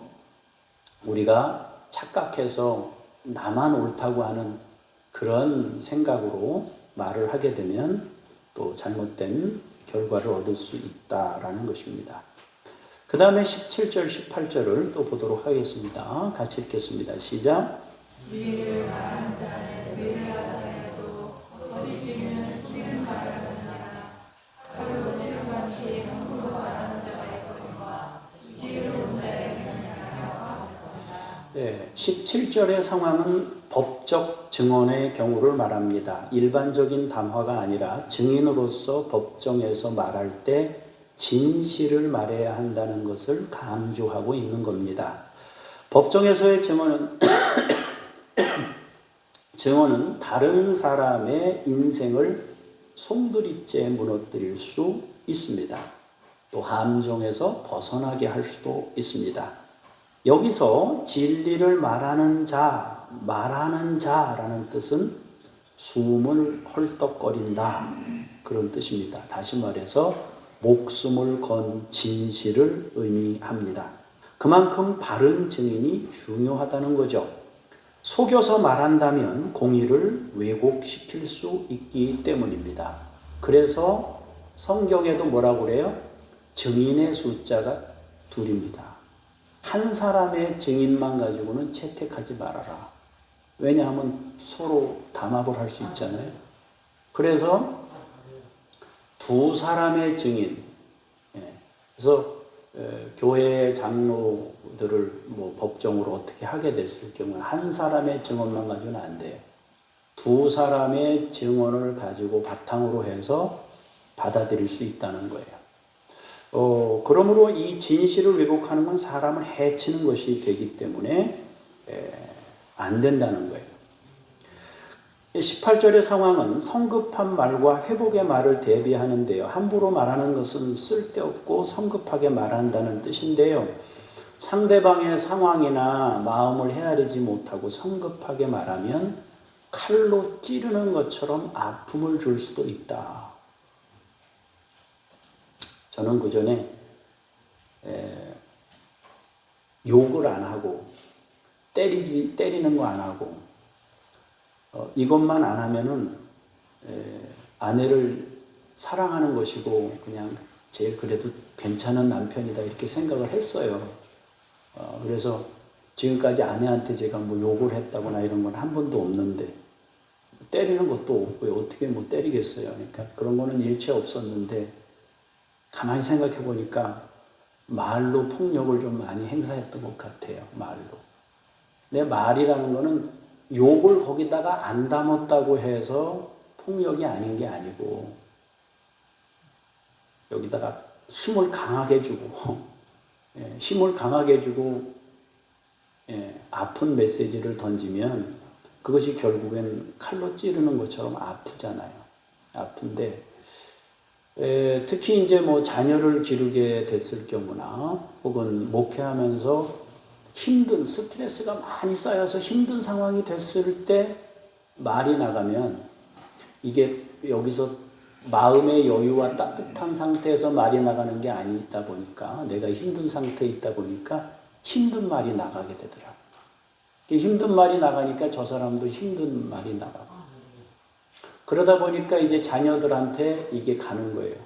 우리가 착각해서 나만 옳다고 하는 그런 생각으로 말을 하게 되면 또 잘못된 결과를 얻을 수 있다라는 것입니다. 그 다음에 17절, 18절을 또 보도록 하겠습니다. 같이 읽겠습니다. 시작. 진리를 말하는 자는 의를 하다 해도 거짓 증인은 속이는 말을 하느니라. 가로로 지름같이 함부로 말하는 자가 있거니와 지혜로운 자에게는 양해가 없다. 17절의 상황은 법적 증언의 경우를 말합니다. 일반적인 담화가 아니라 증인으로서 법정에서 말할 때 진실을 말해야 한다는 것을 강조하고 있는 겁니다. 법정에서의 증언은 다른 사람의 인생을 송두리째 무너뜨릴 수 있습니다. 또 함정에서 벗어나게 할 수도 있습니다. 여기서 진리를 말하는 자라는 뜻은 숨을 헐떡거린다, 그런 뜻입니다. 다시 말해서 목숨을 건 진실을 의미합니다. 그만큼 바른 증인이 중요하다는 거죠. 속여서 말한다면 공의를 왜곡시킬 수 있기 때문입니다. 그래서 성경에도 뭐라고 그래요? 증인의 숫자가 둘입니다. 한 사람의 증인만 가지고는 채택하지 말아라. 왜냐하면 서로 담합을 할 수 있잖아요. 그래서 두 사람의 증인, 그래서 교회 장로들을 뭐 법정으로 어떻게 하게 됐을 경우에 한 사람의 증언만 가지고는 안 돼요. 두 사람의 증언을 가지고 바탕으로 해서 받아들일 수 있다는 거예요. 그러므로 이 진실을 왜곡하는 건 사람을 해치는 것이 되기 때문에 안 된다는 거예요. 18절의 상황은 성급한 말과 회복의 말을 대비하는데요. 함부로 말하는 것은 쓸데없고 성급하게 말한다는 뜻인데요. 상대방의 상황이나 마음을 헤아리지 못하고 성급하게 말하면 칼로 찌르는 것처럼 아픔을 줄 수도 있다. 저는 그 전에 욕을 안 하고 때리는 거 안 하고 이것만 안 하면은 아내를 사랑하는 것이고 그냥 제일 그래도 괜찮은 남편이다 이렇게 생각을 했어요. 그래서 지금까지 아내한테 제가 뭐 욕을 했다거나 이런 건 한 번도 없는데 때리는 것도 없고요. 어떻게 뭐 때리겠어요. 그러니까 그런 거는 일체 없었는데 가만히 생각해 보니까 말로 폭력을 좀 많이 행사했던 것 같아요. 말로. 내 말이라는 거는 욕을 거기다가 안 담았다고 해서 폭력이 아닌 게 아니고 여기다가 힘을 강하게 주고 아픈 메시지를 던지면 그것이 결국엔 칼로 찌르는 것처럼 아프잖아요. 아픈데 특히 이제 뭐 자녀를 기르게 됐을 경우나 혹은 목회하면서 힘든 스트레스가 많이 쌓여서 힘든 상황이 됐을 때 말이 나가면 이게 여기서 마음의 여유와 따뜻한 상태에서 말이 나가는 게 아니다 보니까 내가 힘든 상태에 있다 보니까 힘든 말이 나가게 되더라고요. 힘든 말이 나가니까 저 사람도 힘든 말이 나가고 그러다 보니까 이제 자녀들한테 이게 가는 거예요.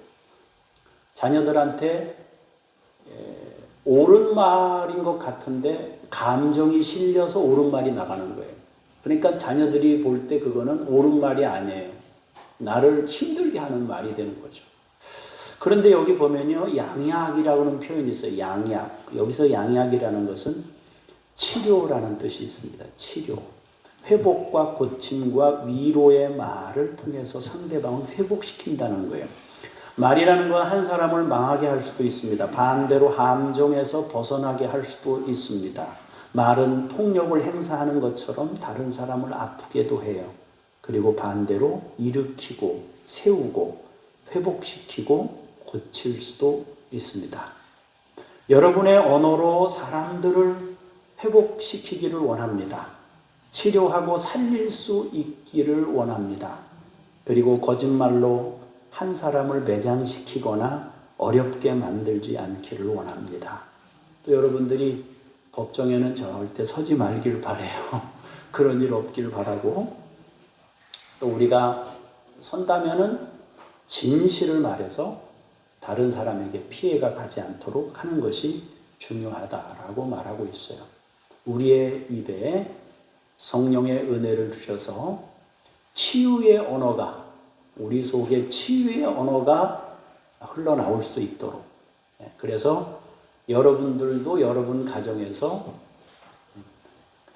자녀들한테 옳은 말인 것 같은데 감정이 실려서 옳은 말이 나가는 거예요. 그러니까 자녀들이 볼 때 그거는 옳은 말이 아니에요. 나를 힘들게 하는 말이 되는 거죠. 그런데 여기 보면요, 양약이라고는 표현이 있어요. 양약. 여기서 양약이라는 것은 치료라는 뜻이 있습니다. 치료. 회복과 고침과 위로의 말을 통해서 상대방을 회복시킨다는 거예요. 말이라는 건 한 사람을 망하게 할 수도 있습니다. 반대로 함정에서 벗어나게 할 수도 있습니다. 말은 폭력을 행사하는 것처럼 다른 사람을 아프게도 해요. 그리고 반대로 일으키고 세우고 회복시키고 고칠 수도 있습니다. 여러분의 언어로 사람들을 회복시키기를 원합니다. 치료하고 살릴 수 있기를 원합니다. 그리고 거짓말로 한 사람을 매장시키거나 어렵게 만들지 않기를 원합니다. 또 여러분들이 법정에는 절대 서지 말길 바라요. 그런 일 없길 바라고 또 우리가 선다면은 진실을 말해서 다른 사람에게 피해가 가지 않도록 하는 것이 중요하다라고 말하고 있어요. 우리의 입에 성령의 은혜를 주셔서 치유의 언어가 우리 속에 치유의 언어가 흘러나올 수 있도록 그래서 여러분들도 여러분 가정에서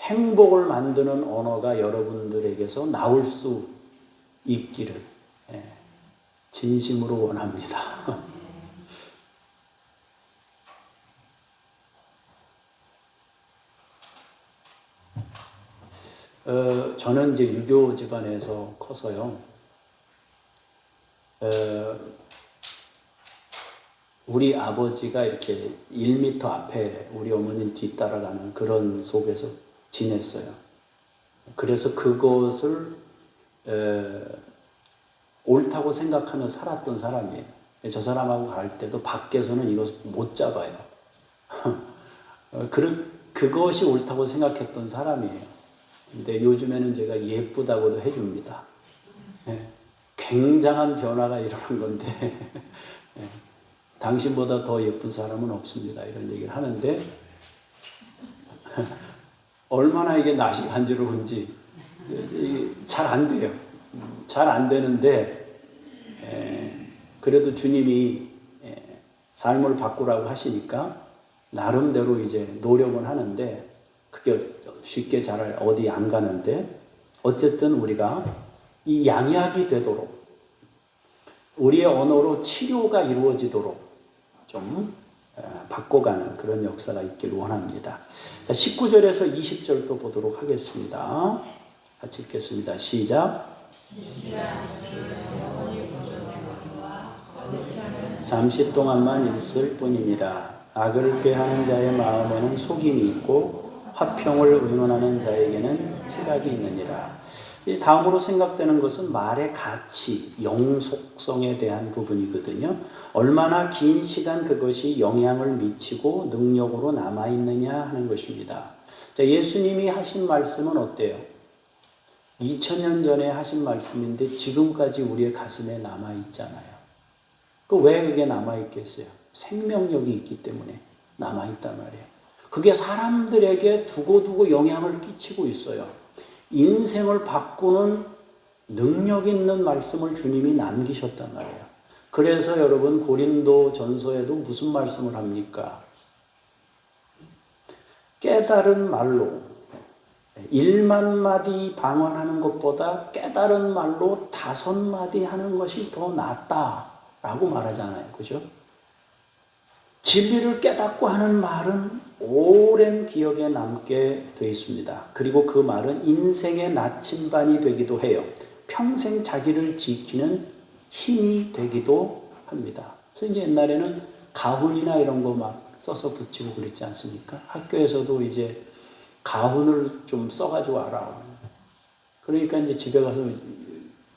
행복을 만드는 언어가 여러분들에게서 나올 수 있기를 진심으로 원합니다. 저는 이제 유교 집안에서 커서요. 우리 아버지가 이렇게 1m 앞에 우리 어머니 뒤따라가는 그런 속에서 지냈어요. 그래서 그것을 옳다고 생각하며 살았던 사람이에요. 저 사람하고 갈 때도 밖에서는 이거 못 잡아요. 그것이 옳다고 생각했던 사람이에요. 근데 요즘에는 제가 예쁘다고도 해줍니다. 예, 굉장한 변화가 일어난 건데 예, 당신보다 더 예쁜 사람은 없습니다. 이런 얘기를 하는데 얼마나 이게 낯이 간지러운지 잘 안 돼요. 잘 안 되는데 그래도 주님이 삶을 바꾸라고 하시니까 나름대로 이제 노력은 하는데 그게 쉽게 잘 어디 안 가는데 어쨌든 우리가 이 양약이 되도록 우리의 언어로 치료가 이루어지도록 좀 바꿔가는 그런 역사가 있길 원합니다. 자, 19절에서 20절 또 보도록 하겠습니다. 같이 읽겠습니다. 시작. 잠시 동안만 있을 뿐이니라. 악을 꾀하는 자의 마음에는 속임이 있고 화평을 의논하는 자에게는 희락이 있느니라. 이 다음으로 생각되는 것은 말의 가치, 영속성에 대한 부분이거든요. 얼마나 긴 시간 그것이 영향을 미치고 능력으로 남아있느냐 하는 것입니다. 자, 예수님이 하신 말씀은 어때요? 2000년 전에 하신 말씀인데 지금까지 우리의 가슴에 남아있잖아요. 왜 그게 남아있겠어요? 생명력이 있기 때문에 남아있단 말이에요. 그게 사람들에게 두고두고 영향을 끼치고 있어요. 인생을 바꾸는 능력 있는 말씀을 주님이 남기셨단 말이에요. 그래서 여러분 고린도 전서에도 무슨 말씀을 합니까? 깨달은 말로 1만 마디 방언하는 것보다 깨달은 말로 5마디 하는 것이 더 낫다라고 말하잖아요. 그죠? 진리를 깨닫고 하는 말은 오랜 기억에 남게 되어 있습니다. 그리고 그 말은 인생의 나침반이 되기도 해요. 평생 자기를 지키는 힘이 되기도 합니다. 그래서 이제 옛날에는 가훈이나 이런 거 막 써서 붙이고 그랬지 않습니까? 학교에서도 이제 가훈을 좀 써가지고 와라. 그러니까 이제 집에 가서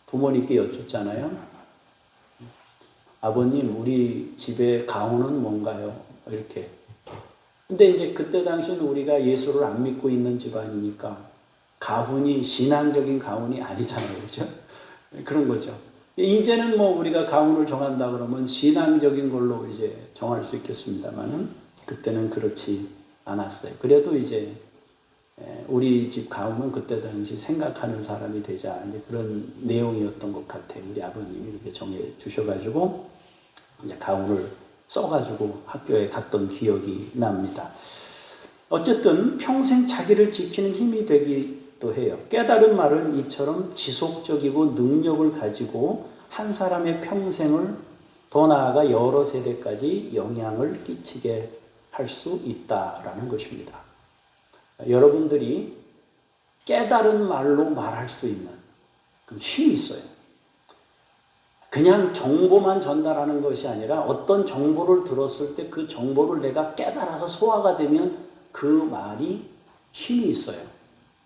부모님께 여쭙잖아요. 아버님, 우리 집에 가훈은 뭔가요? 이렇게. 근데 이제 그때 당시는 우리가 예수를 안 믿고 있는 집안이니까 가훈이 신앙적인 가훈이 아니잖아요. 그죠? 그런 거죠. 이제는 뭐 우리가 가훈을 정한다 그러면 신앙적인 걸로 이제 정할 수 있겠습니다만은 그때는 그렇지 않았어요. 그래도 이제 우리 집 가훈은 그때 당시 생각하는 사람이 되자 이제 그런 내용이었던 것 같아요. 우리 아버님이 이렇게 정해 주셔가지고 이제 가훈을 써가지고 학교에 갔던 기억이 납니다. 어쨌든 평생 자기를 지키는 힘이 되기도 해요. 깨달은 말은 이처럼 지속적이고 능력을 가지고 한 사람의 평생을 더 나아가 여러 세대까지 영향을 끼치게 할 수 있다라는 것입니다. 여러분들이 깨달은 말로 말할 수 있는 힘이 있어요. 그냥 정보만 전달하는 것이 아니라 어떤 정보를 들었을 때 그 정보를 내가 깨달아서 소화가 되면 그 말이 힘이 있어요.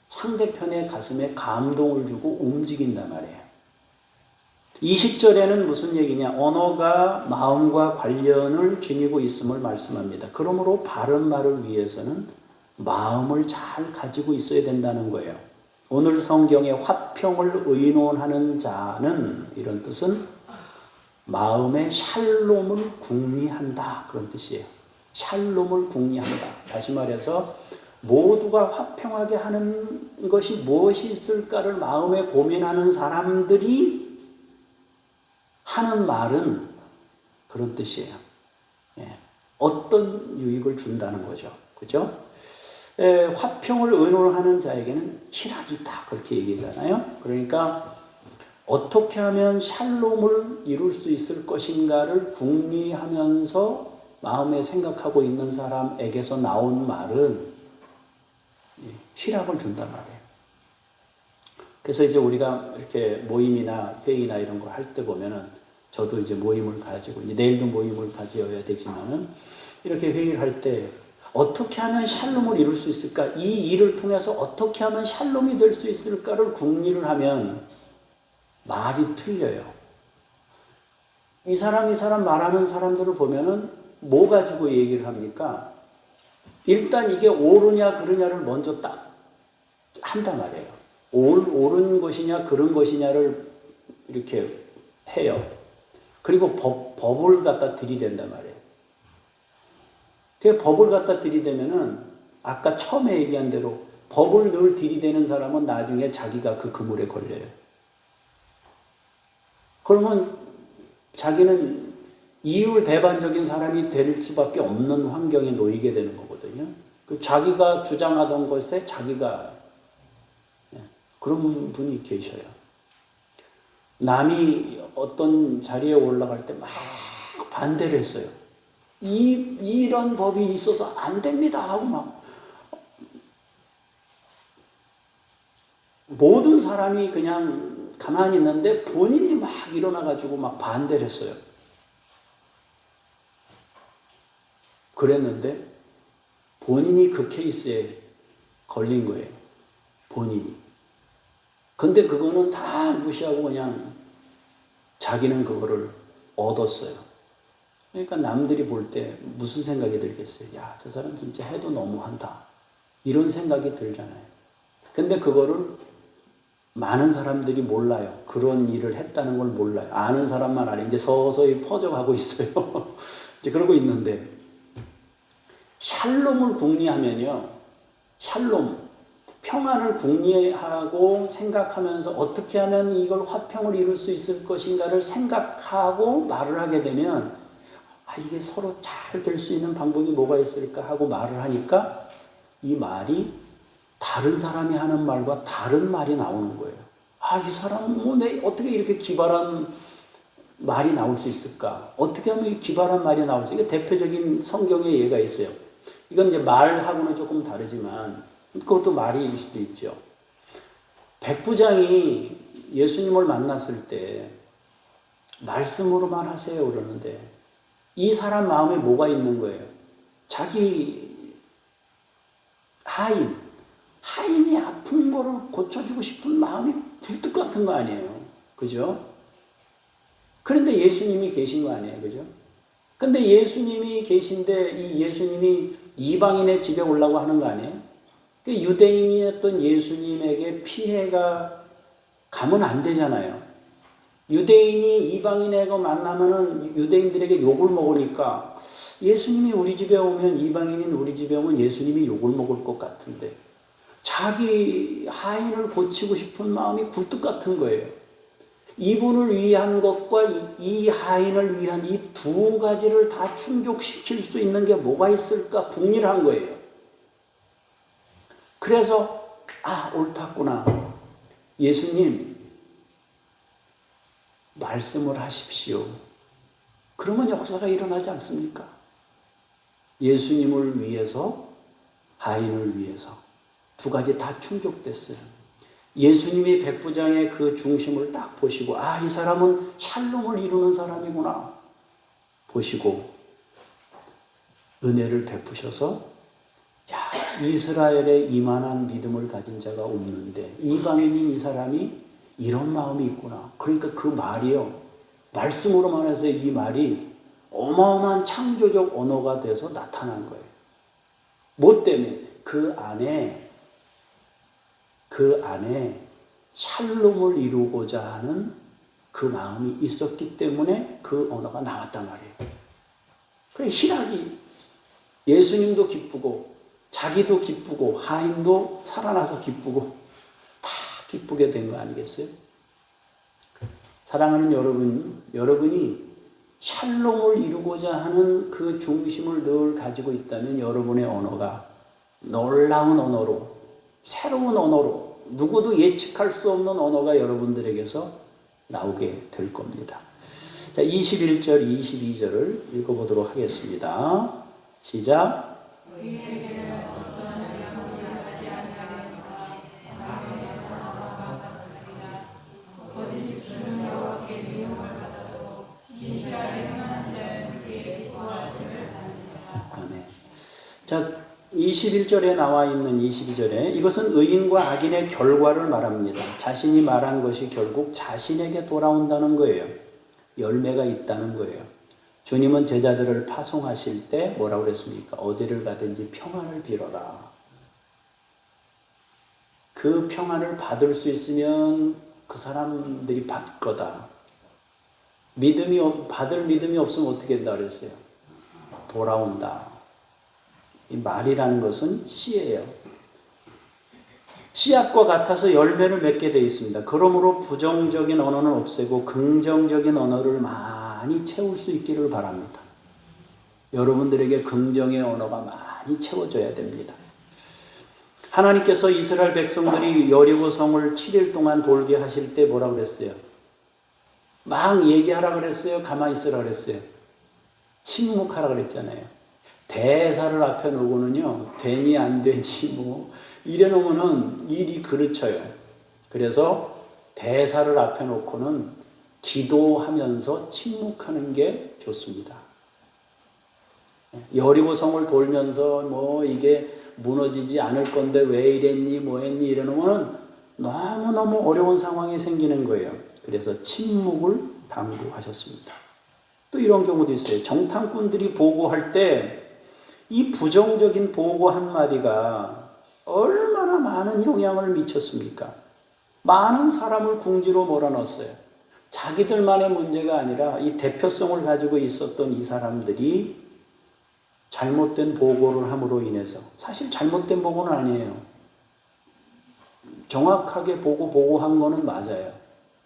상대편의 가슴에 감동을 주고 움직인단 말이에요. 20절에는 무슨 얘기냐? 언어가 마음과 관련을 지니고 있음을 말씀합니다. 그러므로 바른 말을 위해서는 마음을 잘 가지고 있어야 된다는 거예요. 오늘 성경에 화평을 의논하는 자는 이런 뜻은 마음의 샬롬을 궁리한다 그런 뜻이에요. 샬롬을 궁리한다. 다시 말해서 모두가 화평하게 하는 것이 무엇이 있을까를 마음에 고민하는 사람들이 하는 말은 그런 뜻이에요. 어떤 유익을 준다는 거죠. 그죠? 화평을 의논하는 자에게는 희락이 있다. 그렇게 얘기하잖아요. 그러니까 어떻게 하면 샬롬을 이룰 수 있을 것인가를 궁리하면서 마음에 생각하고 있는 사람에게서 나온 말은 희락을 준단 말이에요. 그래서 이제 우리가 이렇게 모임이나 회의나 이런 걸 할 때 보면은 저도 이제 모임을 가지고 이제 내일도 모임을 가져야 되지만은 이렇게 회의를 할 때 어떻게 하면 샬롬을 이룰 수 있을까? 이 일을 통해서 어떻게 하면 샬롬이 될 수 있을까를 궁리를 하면 말이 틀려요. 이 사람 말하는 사람들을 보면은 뭐 가지고 얘기를 합니까? 일단 이게 옳으냐 그르냐를 먼저 딱 한단 말이에요. 옳은 것이냐 그런 것이냐를 이렇게 해요. 그리고 법을 갖다 들이댄단 말이에요. 그 법을 갖다 들이대면은 아까 처음에 얘기한 대로 법을 늘 들이대는 사람은 나중에 자기가 그 그물에 걸려요. 그러면 자기는 이율배반적인 사람이 될 수밖에 없는 환경에 놓이게 되는 거거든요. 자기가 주장하던 것에 자기가 그런 분이 계셔요. 남이 어떤 자리에 올라갈 때 막 반대를 했어요. 이런 법이 있어서 안 됩니다 하고 막 모든 사람이 그냥 가만히 있는데 본인이 막 일어나가지고 막 반대를 했어요. 그랬는데 본인이 그 케이스에 걸린 거예요. 본인이. 근데 그거는 다 무시하고 그냥 자기는 그거를 얻었어요. 그러니까 남들이 볼 때 무슨 생각이 들겠어요? 야, 저 사람 진짜 해도 너무한다. 이런 생각이 들잖아요. 근데 그거를 많은 사람들이 몰라요. 그런 일을 했다는 걸 몰라요. 아는 사람만 알아요. 이제 서서히 퍼져가고 있어요. 이제 그러고 있는데, 샬롬을 궁리하면요. 샬롬, 평안을 궁리하고 생각하면서 어떻게 하면 이걸 화평을 이룰 수 있을 것인가를 생각하고 말을 하게 되면, 이게 서로 잘 될 수 있는 방법이 뭐가 있을까 하고 말을 하니까 이 말이 다른 사람이 하는 말과 다른 말이 나오는 거예요. 이 사람은 어떻게 이렇게 기발한 말이 나올 수 있을까? 어떻게 하면 이 기발한 말이 나올 수 있을까? 이게 대표적인 성경의 예가 있어요. 이건 이제 말하고는 조금 다르지만 그것도 말일 수도 있죠. 백부장이 예수님을 만났을 때 말씀으로만 하세요 그러는데 이 사람 마음에 뭐가 있는 거예요? 자기 하인이 아픈 거를 고쳐주고 싶은 마음이 굴뚝 같은 거 아니에요. 그죠? 그런데 예수님이 계신 거 아니에요. 그죠? 근데 예수님이 계신데 이 예수님이 이방인의 집에 오려고 하는 거 아니에요? 유대인이었던 예수님에게 피해가 가면 안 되잖아요. 유대인이 이방인하고 만나면은 유대인들에게 욕을 먹으니까 예수님이 우리 집에 오면 이방인인 우리 집에 오면 예수님이 욕을 먹을 것 같은데 자기 하인을 고치고 싶은 마음이 굴뚝 같은 거예요. 이분을 위한 것과 이 하인을 위한 이 두 가지를 다 충족시킬 수 있는 게 뭐가 있을까 궁리한 거예요. 그래서 옳았구나. 예수님 말씀을 하십시오. 그러면 역사가 일어나지 않습니까? 예수님을 위해서 하인을 위해서 두 가지 다 충족됐어요. 예수님이 백부장의 그 중심을 딱 보시고 이 사람은 샬롬을 이루는 사람이구나 보시고 은혜를 베푸셔서 이스라엘에 이만한 믿음을 가진 자가 없는데 이방인인 이 사람이 이런 마음이 있구나. 그러니까 그 말이요. 말씀으로만 해서 이 말이 어마어마한 창조적 언어가 돼서 나타난 거예요. 뭐 때문에? 그 안에 샬롬을 이루고자 하는 그 마음이 있었기 때문에 그 언어가 나왔단 말이에요. 그래, 희락이 예수님도 기쁘고 자기도 기쁘고 하인도 살아나서 기쁘고 다 기쁘게 된 거 아니겠어요? 사랑하는 여러분이 샬롬을 이루고자 하는 그 중심을 늘 가지고 있다면 여러분의 언어가 놀라운 언어로, 새로운 언어로, 누구도 예측할 수 없는 언어가 여러분들에게서 나오게 될 겁니다. 자, 21절, 22절을 읽어보도록 하겠습니다. 시작. 자, 21절에 나와 있는 22절에 이것은 의인과 악인의 결과를 말합니다. 자신이 말한 것이 결국 자신에게 돌아온다는 거예요. 열매가 있다는 거예요. 주님은 제자들을 파송하실 때 뭐라고 그랬습니까? 어디를 가든지 평안을 빌어라. 그 평안을 받을 수 있으면 그 사람들이 받을 거다. 받을 믿음이 없으면 어떻게 된다 그랬어요? 돌아온다. 이 말이라는 것은 씨예요. 씨앗과 같아서 열매를 맺게 되어 있습니다. 그러므로 부정적인 언어는 없애고 긍정적인 언어를 많이 채울 수 있기를 바랍니다. 여러분들에게 긍정의 언어가 많이 채워져야 됩니다. 하나님께서 이스라엘 백성들이 여리고 성을 7일 동안 돌게 하실 때 뭐라고 그랬어요? 막 얘기하라 그랬어요? 가만히 있으라 그랬어요? 침묵하라 그랬잖아요. 대사를 앞에 놓고는요, 되니 안 되니 뭐 이래 놓으면은 일이 그르쳐요. 그래서 대사를 앞에 놓고는 기도하면서 침묵하는 게 좋습니다. 여리고 성을 돌면서 뭐 이게 무너지지 않을 건데 왜 이랬니 뭐 했니 이래 놓으면 너무너무 어려운 상황이 생기는 거예요. 그래서 침묵을 당부하셨습니다. 또 이런 경우도 있어요. 정탐꾼들이 보고할 때 이 부정적인 보고 한마디가 얼마나 많은 영향을 미쳤습니까? 많은 사람을 궁지로 몰아넣었어요. 자기들만의 문제가 아니라 이 대표성을 가지고 있었던 이 사람들이 잘못된 보고를 함으로 인해서, 사실 잘못된 보고는 아니에요. 정확하게 보고한 거는 맞아요.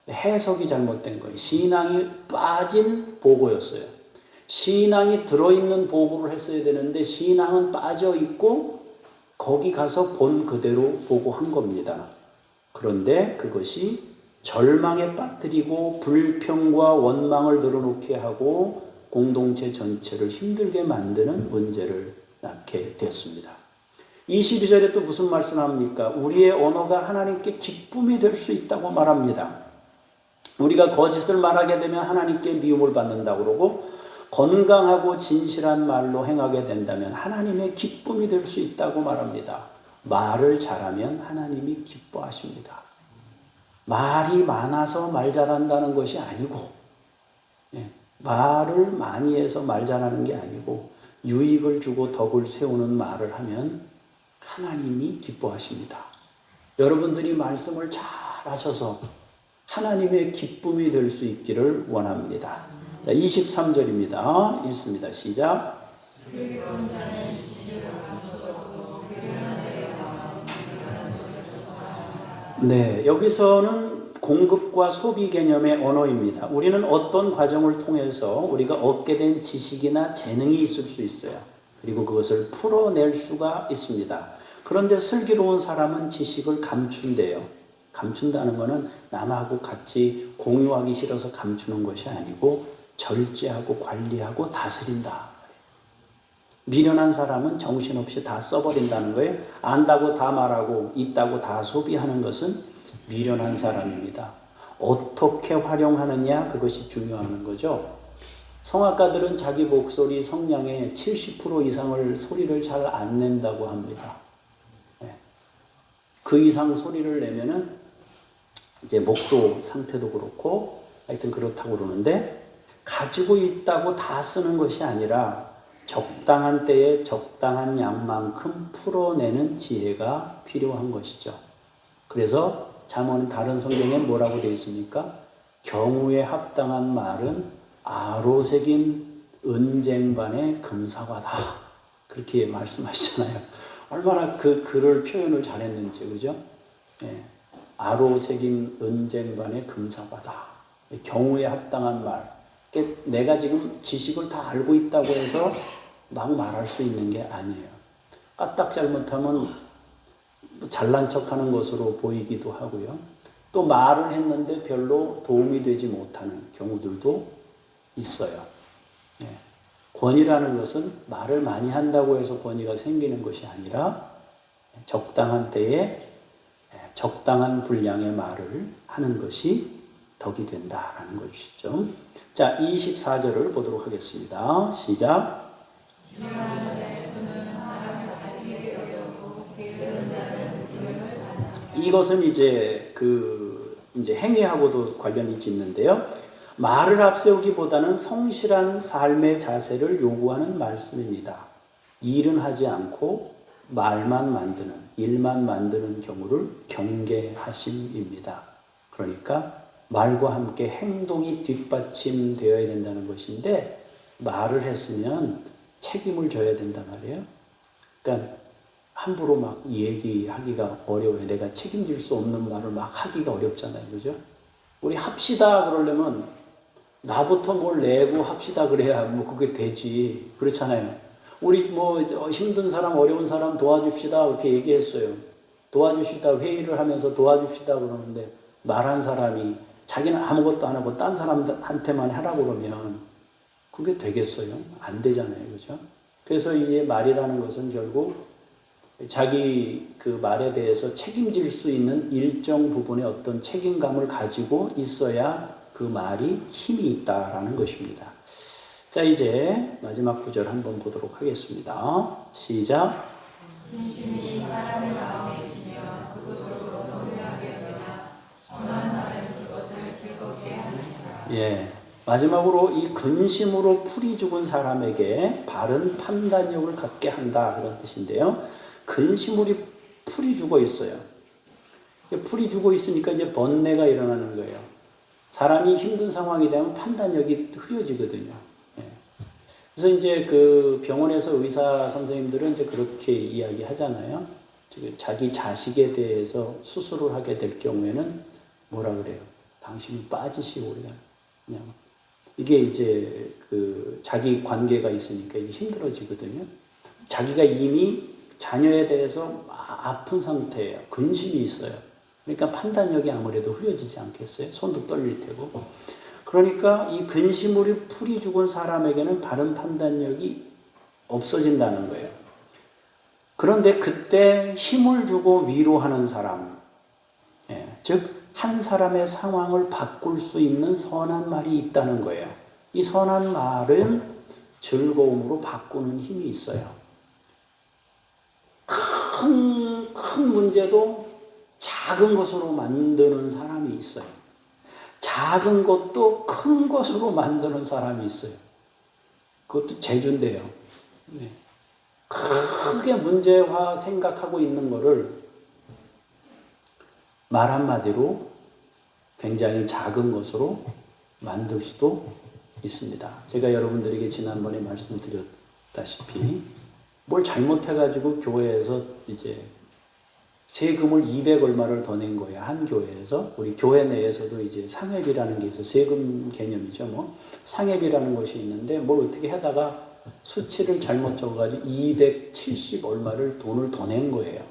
해석이 잘못된 거예요. 신앙이 빠진 보고였어요. 신앙이 들어있는 보고를 했어야 되는데 신앙은 빠져있고 거기 가서 본 그대로 보고한 겁니다. 그런데 그것이 절망에 빠뜨리고 불평과 원망을 늘어놓게 하고 공동체 전체를 힘들게 만드는 문제를 낳게 되었습니다. 22절에 또 무슨 말씀합니까? 우리의 언어가 하나님께 기쁨이 될 수 있다고 말합니다. 우리가 거짓을 말하게 되면 하나님께 미움을 받는다고 그러고, 건강하고 진실한 말로 행하게 된다면 하나님의 기쁨이 될 수 있다고 말합니다. 말을 잘하면 하나님이 기뻐하십니다. 말이 많아서 말 잘한다는 것이 아니고, 말을 많이 해서 말 잘하는 게 아니고 유익을 주고 덕을 세우는 말을 하면 하나님이 기뻐하십니다. 여러분들이 말씀을 잘 하셔서 하나님의 기쁨이 될 수 있기를 원합니다. 자, 23절입니다. 읽습니다. 시작. 네, 여기서는 공급과 소비 개념의 언어입니다. 우리는 어떤 과정을 통해서 우리가 얻게 된 지식이나 재능이 있을 수 있어요. 그리고 그것을 풀어낼 수가 있습니다. 그런데 슬기로운 사람은 지식을 감춘대요. 감춘다는 것은 남하고 같이 공유하기 싫어서 감추는 것이 아니고 절제하고 관리하고 다스린다. 미련한 사람은 정신없이 다 써버린다는 거예요. 안다고 다 말하고 있다고 다 소비하는 것은 미련한 사람입니다. 어떻게 활용하느냐, 그것이 중요한 거죠. 성악가들은 자기 목소리 성량의 70% 이상을 소리를 잘 안 낸다고 합니다. 그 이상 소리를 내면은 이제 목도 상태도 그렇고 하여튼 그렇다고 그러는데, 가지고 있다고 다 쓰는 것이 아니라 적당한 때에 적당한 양만큼 풀어내는 지혜가 필요한 것이죠. 그래서 잠언 다른 성경에 뭐라고 되어 있습니까? 경우에 합당한 말은 아로새긴 은쟁반의 금사과다. 그렇게 말씀하시잖아요. 얼마나 그 글을 표현을 잘했는지, 그죠? 예. 아로새긴 은쟁반의 금사과다. 경우에 합당한 말. 내가 지금 지식을 다 알고 있다고 해서 막 말할 수 있는 게 아니에요. 까딱 잘못하면 잘난 척하는 것으로 보이기도 하고요. 또 말을 했는데 별로 도움이 되지 못하는 경우들도 있어요. 권위라는 것은 말을 많이 한다고 해서 권위가 생기는 것이 아니라 적당한 때에 적당한 분량의 말을 하는 것이 덕이 된다라는 것이죠. 자, 24절을 보도록 하겠습니다. 시작. 이것은 이제 이제 행위하고도 관련이 있는데요. 말을 앞세우기보다는 성실한 삶의 자세를 요구하는 말씀입니다. 일은 하지 않고 말만 만드는, 일만 만드는 경우를 경계하심입니다. 그러니까 말과 함께 행동이 뒷받침되어야 된다는 것인데 말을 했으면 책임을 져야 된단 말이에요. 그러니까 함부로 막 얘기하기가 어려워요. 내가 책임질 수 없는 말을 막 하기가 어렵잖아요. 그죠? 우리 합시다 그러려면 나부터 뭘 내고 합시다 그래야 뭐 그게 되지. 그렇잖아요. 우리 뭐 힘든 사람, 어려운 사람 도와줍시다 이렇게 얘기했어요. 도와주시다 회의를 하면서 도와줍시다 그러는데 말한 사람이 자기는 아무것도 안 하고 딴 사람한테만 하라고 그러면 그게 되겠어요? 안 되잖아요. 그죠? 그래서 이제 말이라는 것은 결국 자기 그 말에 대해서 책임질 수 있는 일정 부분의 어떤 책임감을 가지고 있어야 그 말이 힘이 있다라는 것입니다. 자, 이제 마지막 구절 한번 보도록 하겠습니다. 시작. 진심이 사람의 마음에 있으며 그것으로 동의하게 되나 선한 말은 그것을 즐겁게 하느니라. 예. 마지막으로 이 근심으로 풀이 죽은 사람에게 바른 판단력을 갖게 한다 그런 뜻인데요. 근심으로 풀이 죽어 있어요. 풀이 죽어 있으니까 이제 번뇌가 일어나는 거예요. 사람이 힘든 상황이 되면 판단력이 흐려지거든요. 예. 그래서 이제 그 병원에서 의사 선생님들은 이제 그렇게 이야기하잖아요. 자기 자식에 대해서 수술을 하게 될 경우에는 뭐라 그래요? 당신이 빠지시고 그냥 이게 이제 그 자기 관계가 있으니까 이게 힘들어지거든요. 자기가 이미 자녀에 대해서 아픈 상태예요. 근심이 있어요. 그러니까 판단력이 아무래도 흐려지지 않겠어요? 손도 떨릴 테고. 그러니까 이 근심으로 풀이 죽은 사람에게는 바른 판단력이 없어진다는 거예요. 그런데 그때 힘을 주고 위로하는 사람, 즉 한 사람의 상황을 바꿀 수 있는 선한 말이 있다는 거예요. 이 선한 말은 즐거움으로 바꾸는 힘이 있어요. 큰 문제도 작은 것으로 만드는 사람이 있어요. 작은 것도 큰 것으로 만드는 사람이 있어요. 그것도 재주인데요. 크게 문제화 생각하고 있는 거를 말 한마디로 굉장히 작은 것으로 만들 수도 있습니다. 제가 여러분들에게 지난번에 말씀드렸다시피 뭘 잘못해가지고 교회에서 이제 세금을 200 얼마를 더 낸 거예요. 한 교회에서. 우리 교회 내에서도 이제 상회비라는 게 있어요. 세금 개념이죠. 뭐 상회비라는 것이 있는데 뭘 어떻게 하다가 수치를 잘못 적어가지고 270 얼마를 돈을 더 낸 거예요.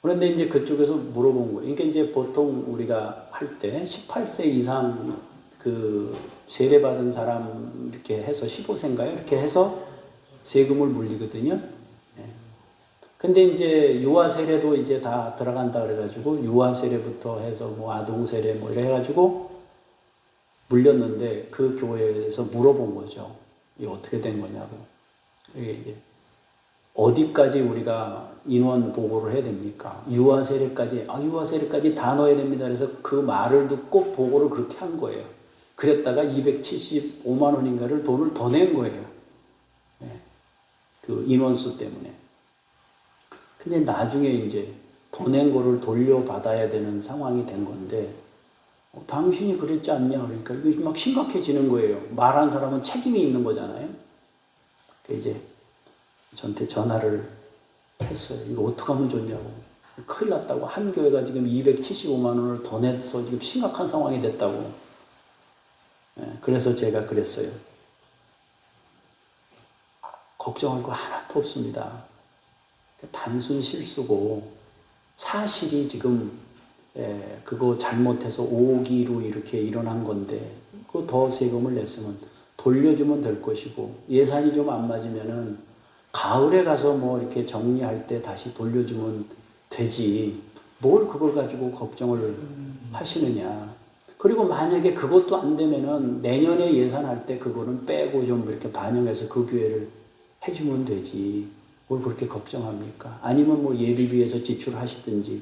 그런데 이제 그쪽에서 물어본 거예요. 그러니까 이제 보통 우리가 할 때 18세 이상 그 세례받은 사람 이렇게 해서 15세인가요? 이렇게 해서 세금을 물리거든요. 근데 이제 유아 세례도 이제 다 들어간다 그래가지고 유아 세례부터 해서 뭐 아동 세례 뭐 이래 해가지고 물렸는데 그 교회에서 물어본 거죠. 이게 어떻게 된 거냐고. 이게 이제 어디까지 우리가 인원 보고를 해야 됩니까? 유아 세례까지 다 넣어야 됩니다. 그래서 그 말을 듣고 보고를 그렇게 한 거예요. 그랬다가 275만 원인가를 돈을 더 낸 거예요. 그 인원수 때문에. 근데 나중에 이제 더 낸 거를 돌려받아야 되는 상황이 된 건데, 당신이 그랬지 않냐? 그러니까 이게 막 심각해지는 거예요. 말한 사람은 책임이 있는 거잖아요. 이제 저한테 전화를 했어요. 이거 어떻게 하면 좋냐고. 큰일 났다고. 한 교회가 지금 275만 원을 더 내서 지금 심각한 상황이 됐다고. 그래서 제가 그랬어요. 걱정할 거 하나도 없습니다. 단순 실수고 사실이 지금 그거 잘못해서 오기로 이렇게 일어난 건데 그 더 세금을 냈으면 돌려주면 될 것이고 예산이 좀 안 맞으면은 가을에 가서 뭐 이렇게 정리할 때 다시 돌려주면 되지 뭘 그걸 가지고 걱정을 하시느냐. 그리고 만약에 그것도 안 되면은 내년에 예산할 때 그거는 빼고 좀 이렇게 반영해서 그 교회를 해주면 되지. 뭘 그렇게 걱정합니까? 아니면 뭐 예비비에서 지출하시든지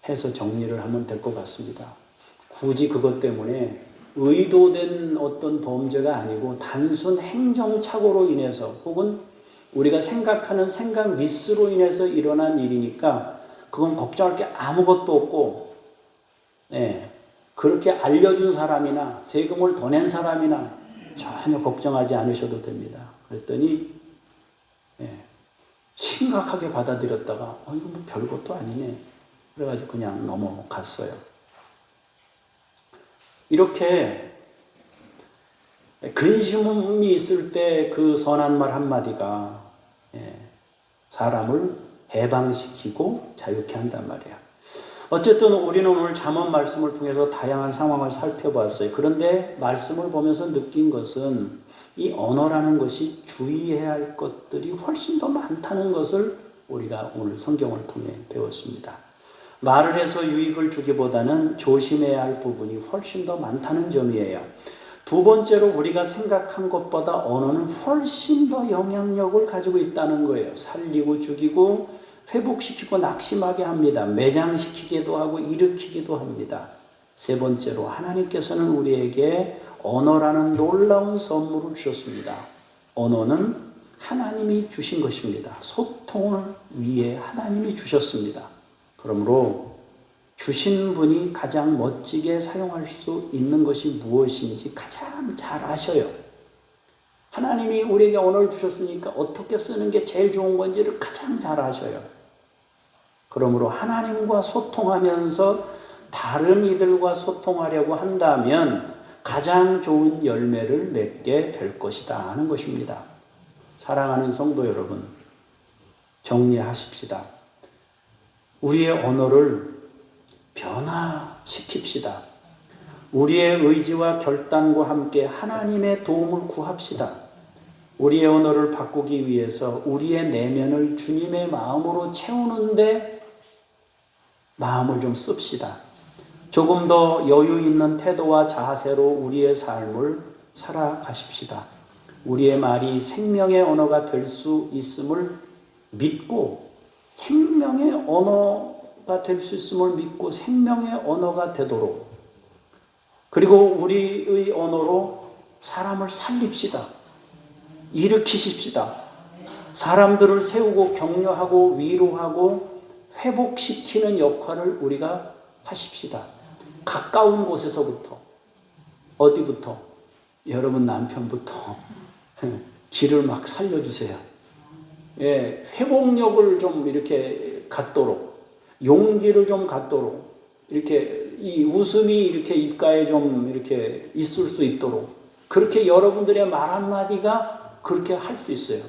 해서 정리를 하면 될 것 같습니다. 굳이 그것 때문에 의도된 어떤 범죄가 아니고 단순 행정착오로 인해서 혹은 우리가 생각하는 생각 미스로 인해서 일어난 일이니까 그건 걱정할 게 아무것도 없고, 그렇게 알려준 사람이나 세금을 더 낸 사람이나 전혀 걱정하지 않으셔도 됩니다. 그랬더니 심각하게 받아들였다가 이거 뭐 별것도 아니네. 그래가지고 그냥 넘어갔어요. 이렇게 근심이 있을 때 그 선한 말 한마디가 사람을 해방시키고 자유케 한단 말이에요. 어쨌든 우리는 오늘 잠언 말씀을 통해서 다양한 상황을 살펴봤어요. 그런데 말씀을 보면서 느낀 것은 이 언어라는 것이 주의해야 할 것들이 훨씬 더 많다는 것을 우리가 오늘 성경을 통해 배웠습니다. 말을 해서 유익을 주기보다는 조심해야 할 부분이 훨씬 더 많다는 점이에요. 두 번째로 우리가 생각한 것보다 언어는 훨씬 더 영향력을 가지고 있다는 거예요. 살리고 죽이고 회복시키고 낙심하게 합니다. 매장시키기도 하고 일으키기도 합니다. 세 번째로 하나님께서는 우리에게 언어라는 놀라운 선물을 주셨습니다. 언어는 하나님이 주신 것입니다. 소통을 위해 하나님이 주셨습니다. 그러므로 주신 분이 가장 멋지게 사용할 수 있는 것이 무엇인지 가장 잘 아셔요. 하나님이 우리에게 언어를 주셨으니까 어떻게 쓰는 게 제일 좋은 건지를 가장 잘 아셔요. 그러므로 하나님과 소통하면서 다른 이들과 소통하려고 한다면 가장 좋은 열매를 맺게 될 것이다 하는 것입니다. 사랑하는 성도 여러분, 정리하십시다. 우리의 언어를 변화시킵시다. 우리의 의지와 결단과 함께 하나님의 도움을 구합시다. 우리의 언어를 바꾸기 위해서 우리의 내면을 주님의 마음으로 채우는데 마음을 좀 씁시다. 조금 더 여유 있는 태도와 자세로 우리의 삶을 살아가십시다. 우리의 말이 생명의 언어가 될 수 있음을 믿고 생명의 언어가 될 수 있음을 믿고 생명의 언어가 되도록, 그리고 우리의 언어로 사람을 살립시다. 일으키십시다. 사람들을 세우고 격려하고 위로하고 회복시키는 역할을 우리가 하십시다. 가까운 곳에서부터, 어디부터? 여러분 남편부터 길을 막 살려주세요. 회복력을 좀 이렇게 갖도록, 용기를 좀 갖도록, 이렇게 이 웃음이 이렇게 입가에 좀 이렇게 있을 수 있도록, 그렇게 여러분들의 말 한마디가 그렇게 할 수 있어요.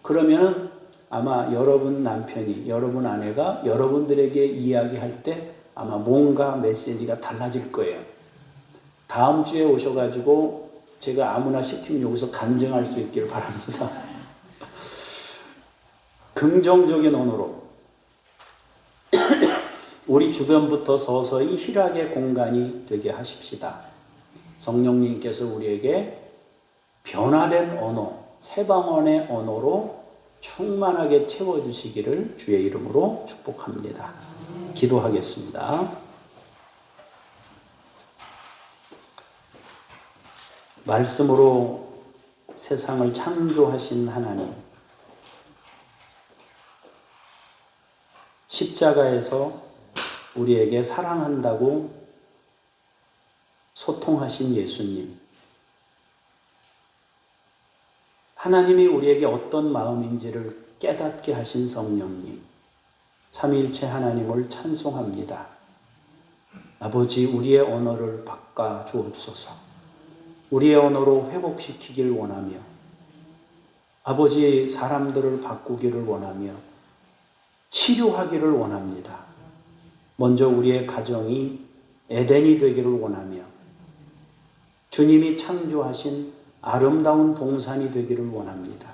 그러면 아마 여러분 남편이, 여러분 아내가 여러분들에게 이야기할 때 아마 뭔가 메시지가 달라질 거예요. 다음 주에 오셔가지고 제가 아무나 시키면 여기서 간증할 수 있기를 바랍니다. 긍정적인 언어로 우리 주변부터 서서히 희락의 공간이 되게 하십시다. 성령님께서 우리에게 변화된 언어, 새 방언의 언어로 충만하게 채워주시기를 주의 이름으로 축복합니다. 기도하겠습니다. 말씀으로 세상을 창조하신 하나님, 십자가에서 우리에게 사랑한다고 소통하신 예수님, 하나님이 우리에게 어떤 마음인지를 깨닫게 하신 성령님, 삼위일체 하나님을 찬송합니다. 아버지, 우리의 언어를 바꿔 주옵소서. 우리의 언어로 회복시키길 원하며, 아버지, 사람들을 바꾸기를 원하며 치료하기를 원합니다. 먼저 우리의 가정이 에덴이 되기를 원하며 주님이 창조하신 아름다운 동산이 되기를 원합니다.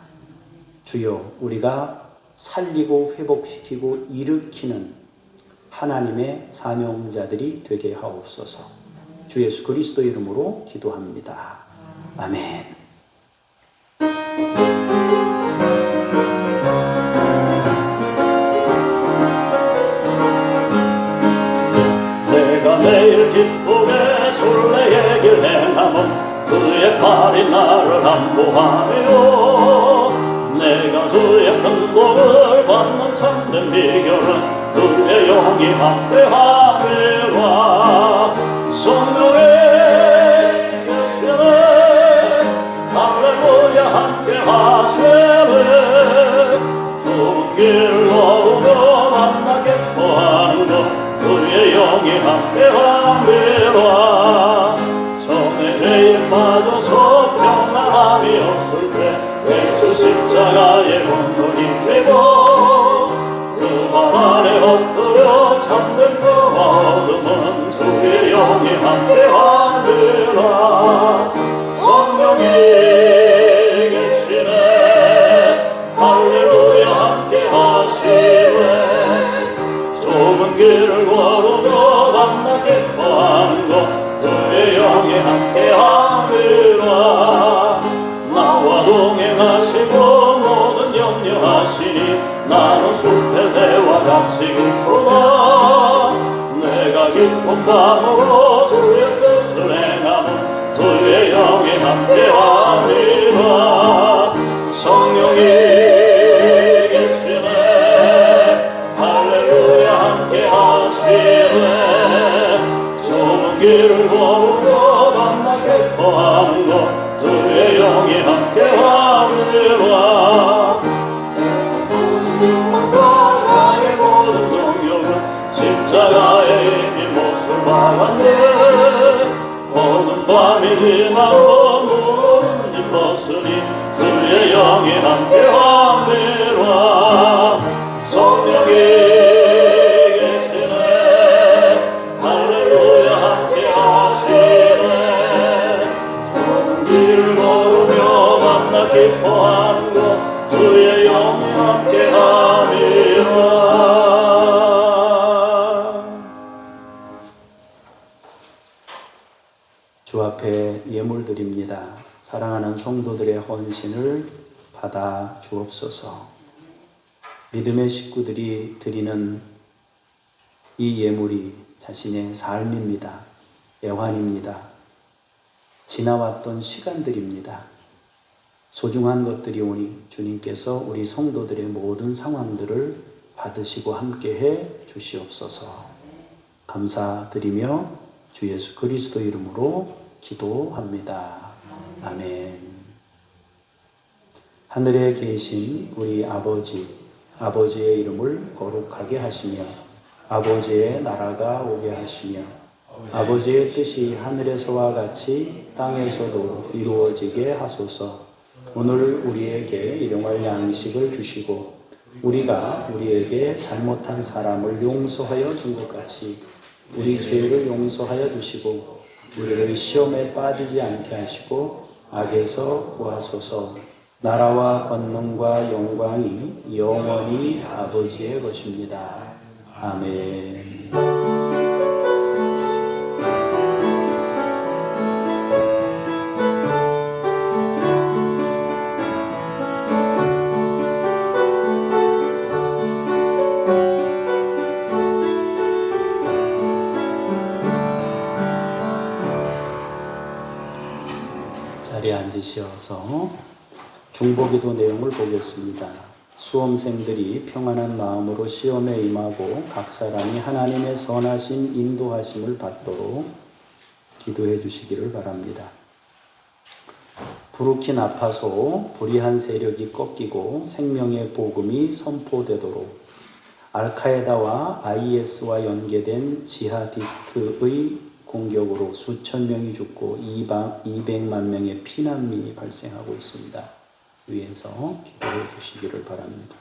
주여, 우리가 살리고 회복시키고 일으키는 하나님의 사명자들이 되게 하옵소서. 주 예수 그리스도 이름으로 기도합니다. 아멘. 내가 매일 기쁘게 순례의 길 행함은 그의 팔이 나를 안보하며 내가 주의 축복을 받는 참된 비결은 그의 영이 함께함이라. 성령의 계시네 할렐루야 함께하시네. 좁은 길을 걸으며 만나 기뻐하는 것 그의 영이 함께함이라. 전에 죄에 빠져서 평안함이 없을 때 예수 십자가의 공로 힘입어 그발 아래 엎드려 참된 평화 얻으면 주의 영이 함께함이라. 성령이 계시네 할렐루야 함께하시네. 좁은 길을 걸으며 만나 기뻐하는 것 그의 영이 함께함이라. 나와 동행하시고 모든 염려하시니 나는 숲의 새와 같이 기쁘다. 내가 기쁜 밤으로 주의 뜻을 행하는 주의 영이 함께함이라. 성령이 계시네 할렐루야 함께하시네. 좁은 길을 걸으며 만나 기뻐하는 것 주의 영이 함께함이라. 세상 모든 욕망과 나의 모든 정욕은 십자가에 이미 몫을 박았네. 오는 밤이지만 무거운 짐 벗으니 주의 영이 함께함이라. 성령이 계시네 할렐루야 함께하시네. 좁은 길을 걸으며 만나 기뻐하는 것 주의 영이 함께함이라. 주 앞에 예물 드립니다. 사랑하는 성도들의 헌신을 받아 주옵소서. 믿음의 식구들이 드리는 이 예물이 자신의 삶입니다. 애환입니다. 지나왔던 시간들입니다. 소중한 것들이 오니 주님께서 우리 성도들의 모든 상황들을 받으시고 함께해 주시옵소서. 감사드리며 주 예수 그리스도 이름으로 기도합니다. 아멘. 하늘에 계신 우리 아버지의 이름을 거룩하게 하시며 아버지의 나라가 오게 하시며 아버지의 뜻이 하늘에서와 같이 땅에서도 이루어지게 하소서. 오늘 우리에게 일용할 양식을 주시고 우리가 우리에게 잘못한 사람을 용서하여 준 것 같이 우리 죄를 용서하여 주시고 우리를 시험에 빠지지 않게 하시고 악에서 구하소서. 나라와 권능과 영광이 영원히 아버지의 것입니다. 아멘. 자리에 앉으셔서 중보기도 내용을 보겠습니다. 수험생들이 평안한 마음으로 시험에 임하고 각 사람이 하나님의 선하신 인도하심을 받도록 기도해 주시기를 바랍니다. 부르키나파소 불의한 세력이 꺾이고 생명의 복음이 선포되도록 알카에다와 IS와 연계된 지하디스트의 공격으로 수천 명이 죽고 200만 명의 피난민이 발생하고 있습니다. 위에서 기도해 주시기를 바랍니다.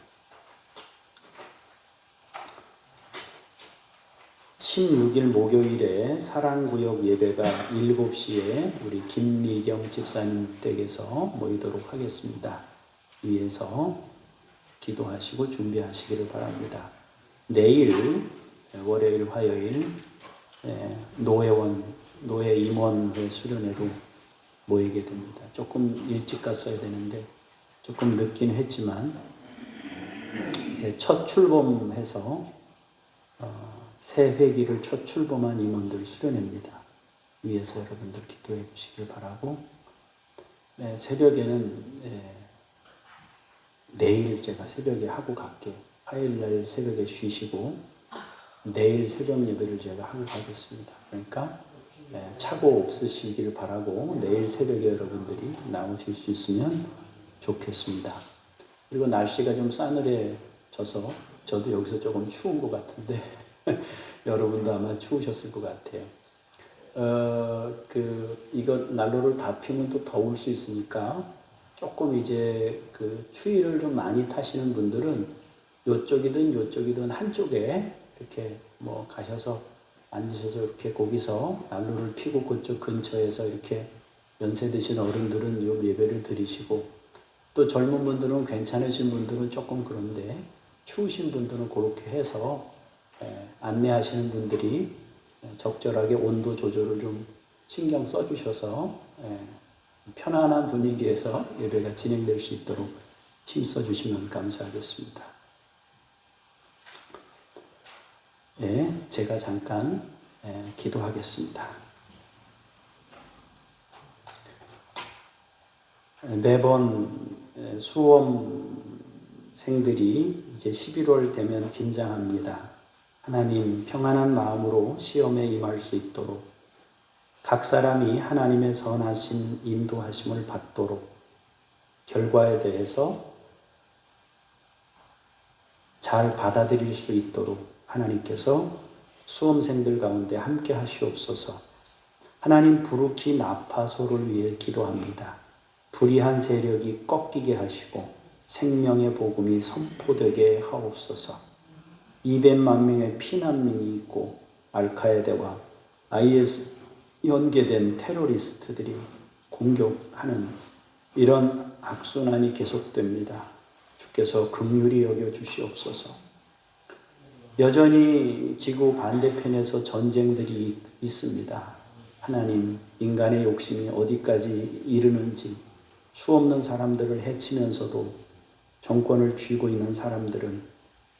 16일 목요일에 사랑구역 예배가 7시에 우리 김미경 집사님 댁에서 모이도록 하겠습니다. 위에서 기도하시고 준비하시기를 바랍니다. 내일 월요일 화요일 노회 임원회 수련회로 모이게 됩니다. 조금 일찍 갔어야 되는데 조금 늦긴 했지만 첫 출범해서 새 회기를 첫 출범한 임원들 수련회입니다. 위에서 여러분들 기도해 주시길 바라고 새벽에는 내일 제가 새벽에 하고 갈게요. 화요일날 새벽에 쉬시고 내일 새벽 예배를 제가 하고 가겠습니다. 그러니까 착오 없으시길 바라고 내일 새벽에 여러분들이 나오실 수 있으면 좋겠습니다. 그리고 날씨가 좀 싸늘해져서 저도 여기서 조금 추운 것 같은데 여러분도 아마 추우셨을 것 같아요. 이거 난로를 다 피면 또 더울 수 있으니까 조금 이제 그 추위를 좀 많이 타시는 분들은 요쪽이든 한쪽에 이렇게 뭐 가셔서 앉으셔서 이렇게 거기서 난로를 피고 그쪽 근처에서 이렇게 연세 드신 어른들은 요 예배를 드리시고 또 젊은 분들은 괜찮으신 분들은 조금 그런데 추우신 분들은 그렇게 해서 안내하시는 분들이 적절하게 온도 조절을 좀 신경 써주셔서 편안한 분위기에서 예배가 진행될 수 있도록 힘써주시면 감사하겠습니다. 제가 잠깐 기도하겠습니다. 매번 수험생들이 이제 11월 되면 긴장합니다. 하나님 평안한 마음으로 시험에 임할 수 있도록 각 사람이 하나님의 선하신 인도하심을 받도록 결과에 대해서 잘 받아들일 수 있도록 하나님께서 수험생들 가운데 함께 하시옵소서. 하나님 부르키 나파소를 위해 기도합니다. 불의한 세력이 꺾이게 하시고 생명의 복음이 선포되게 하옵소서. 200만 명의 피난민이 있고 알카에데와 IS 연계된 테러리스트들이 공격하는 이런 악순환이 계속됩니다. 주께서 긍휼히 여겨 주시옵소서. 여전히 지구 반대편에서 전쟁들이 있습니다. 하나님, 인간의 욕심이 어디까지 이르는지 수없는 사람들을 해치면서도 정권을 쥐고 있는 사람들은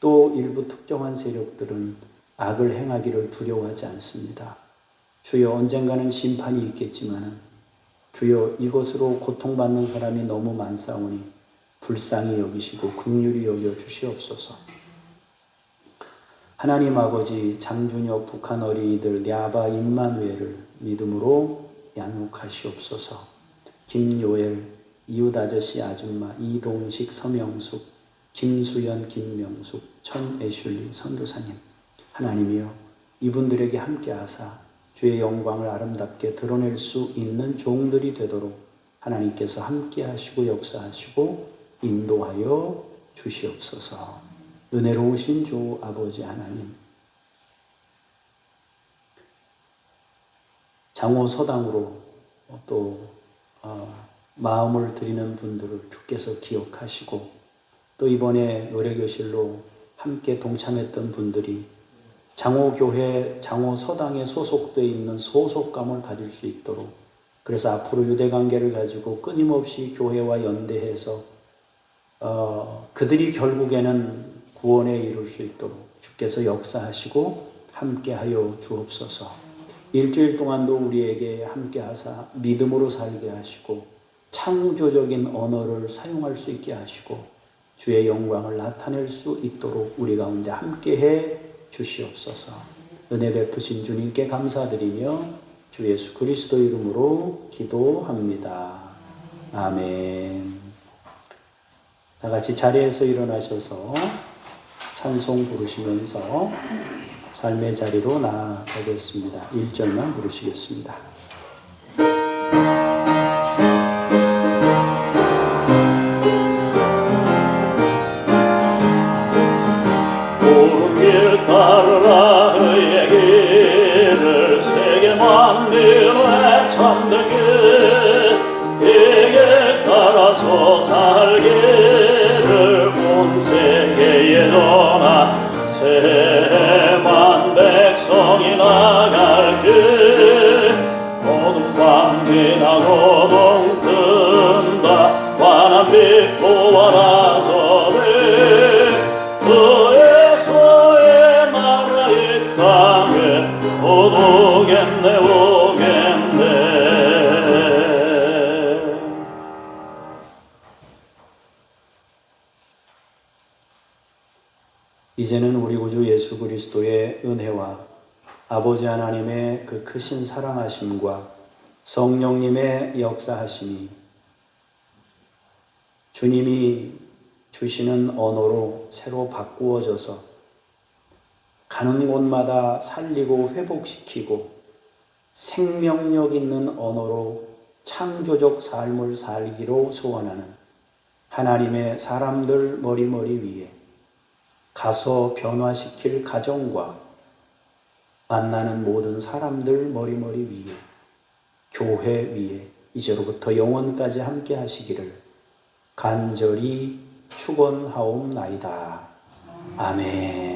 또 일부 특정한 세력들은 악을 행하기를 두려워하지 않습니다. 주여 언젠가는 심판이 있겠지만 주여 이것으로 고통받는 사람이 너무 많사오니 불쌍히 여기시고 긍휼히 여겨 주시옵소서. 하나님 아버지 장준혁 북한 어린이들 랴바 임마누엘을 믿음으로 양육하시옵소서. 김요엘 이웃 아저씨 아줌마 이동식 서명숙 김수연 김명숙 천애슐리 선교사님 하나님이여 이분들에게 함께하사 주의 영광을 아름답게 드러낼 수 있는 종들이 되도록 하나님께서 함께하시고 역사하시고 인도하여 주시옵소서. 은혜로우신 주 아버지 하나님, 장호서당으로 또 마음을 드리는 분들을 주께서 기억하시고 또 이번에 노래교실로 함께 동참했던 분들이 장호교회, 장호서당에 소속되어 있는 소속감을 가질 수 있도록, 그래서 앞으로 유대관계를 가지고 끊임없이 교회와 연대해서 그들이 결국에는 구원에 이룰 수 있도록 주께서 역사하시고 함께하여 주옵소서. 일주일 동안도 우리에게 함께하사 믿음으로 살게 하시고 창조적인 언어를 사용할 수 있게 하시고 주의 영광을 나타낼 수 있도록 우리 가운데 함께해 주시옵소서. 은혜 베푸신 주님께 감사드리며 주 예수 그리스도 이름으로 기도합니다. 아멘. 다 같이 자리에서 일어나셔서 찬송 부르시면서 삶의 자리로 나아가겠습니다. 1절만 부르시겠습니다. 옳은 길 따르라 그의 길을 세계 만민의 참된 길을 따라서 살기를 온 세계에 전하 세만 백성이 나갈 길 어둠 밤 지나고 동뜬다 환한 빛도 와라서리 그에서의 나라 이 땅에 오겠네 오겠네. 이제는 우리 구주 예수 그리스도의 은혜와 아버지 하나님의 그 크신 사랑하심과 성령님의 역사하심이 주님이 주시는 언어로 새로 바꾸어져서 가는 곳마다 살리고 회복시키고 생명력 있는 언어로 창조적 삶을 살기로 소원하는 하나님의 사람들 머리머리 위에 가서 변화시킬 가정과 만나는 모든 사람들 머리머리 위에 교회 위에 이제로부터 영원까지 함께 하시기를 간절히 축원하옵나이다. 아멘.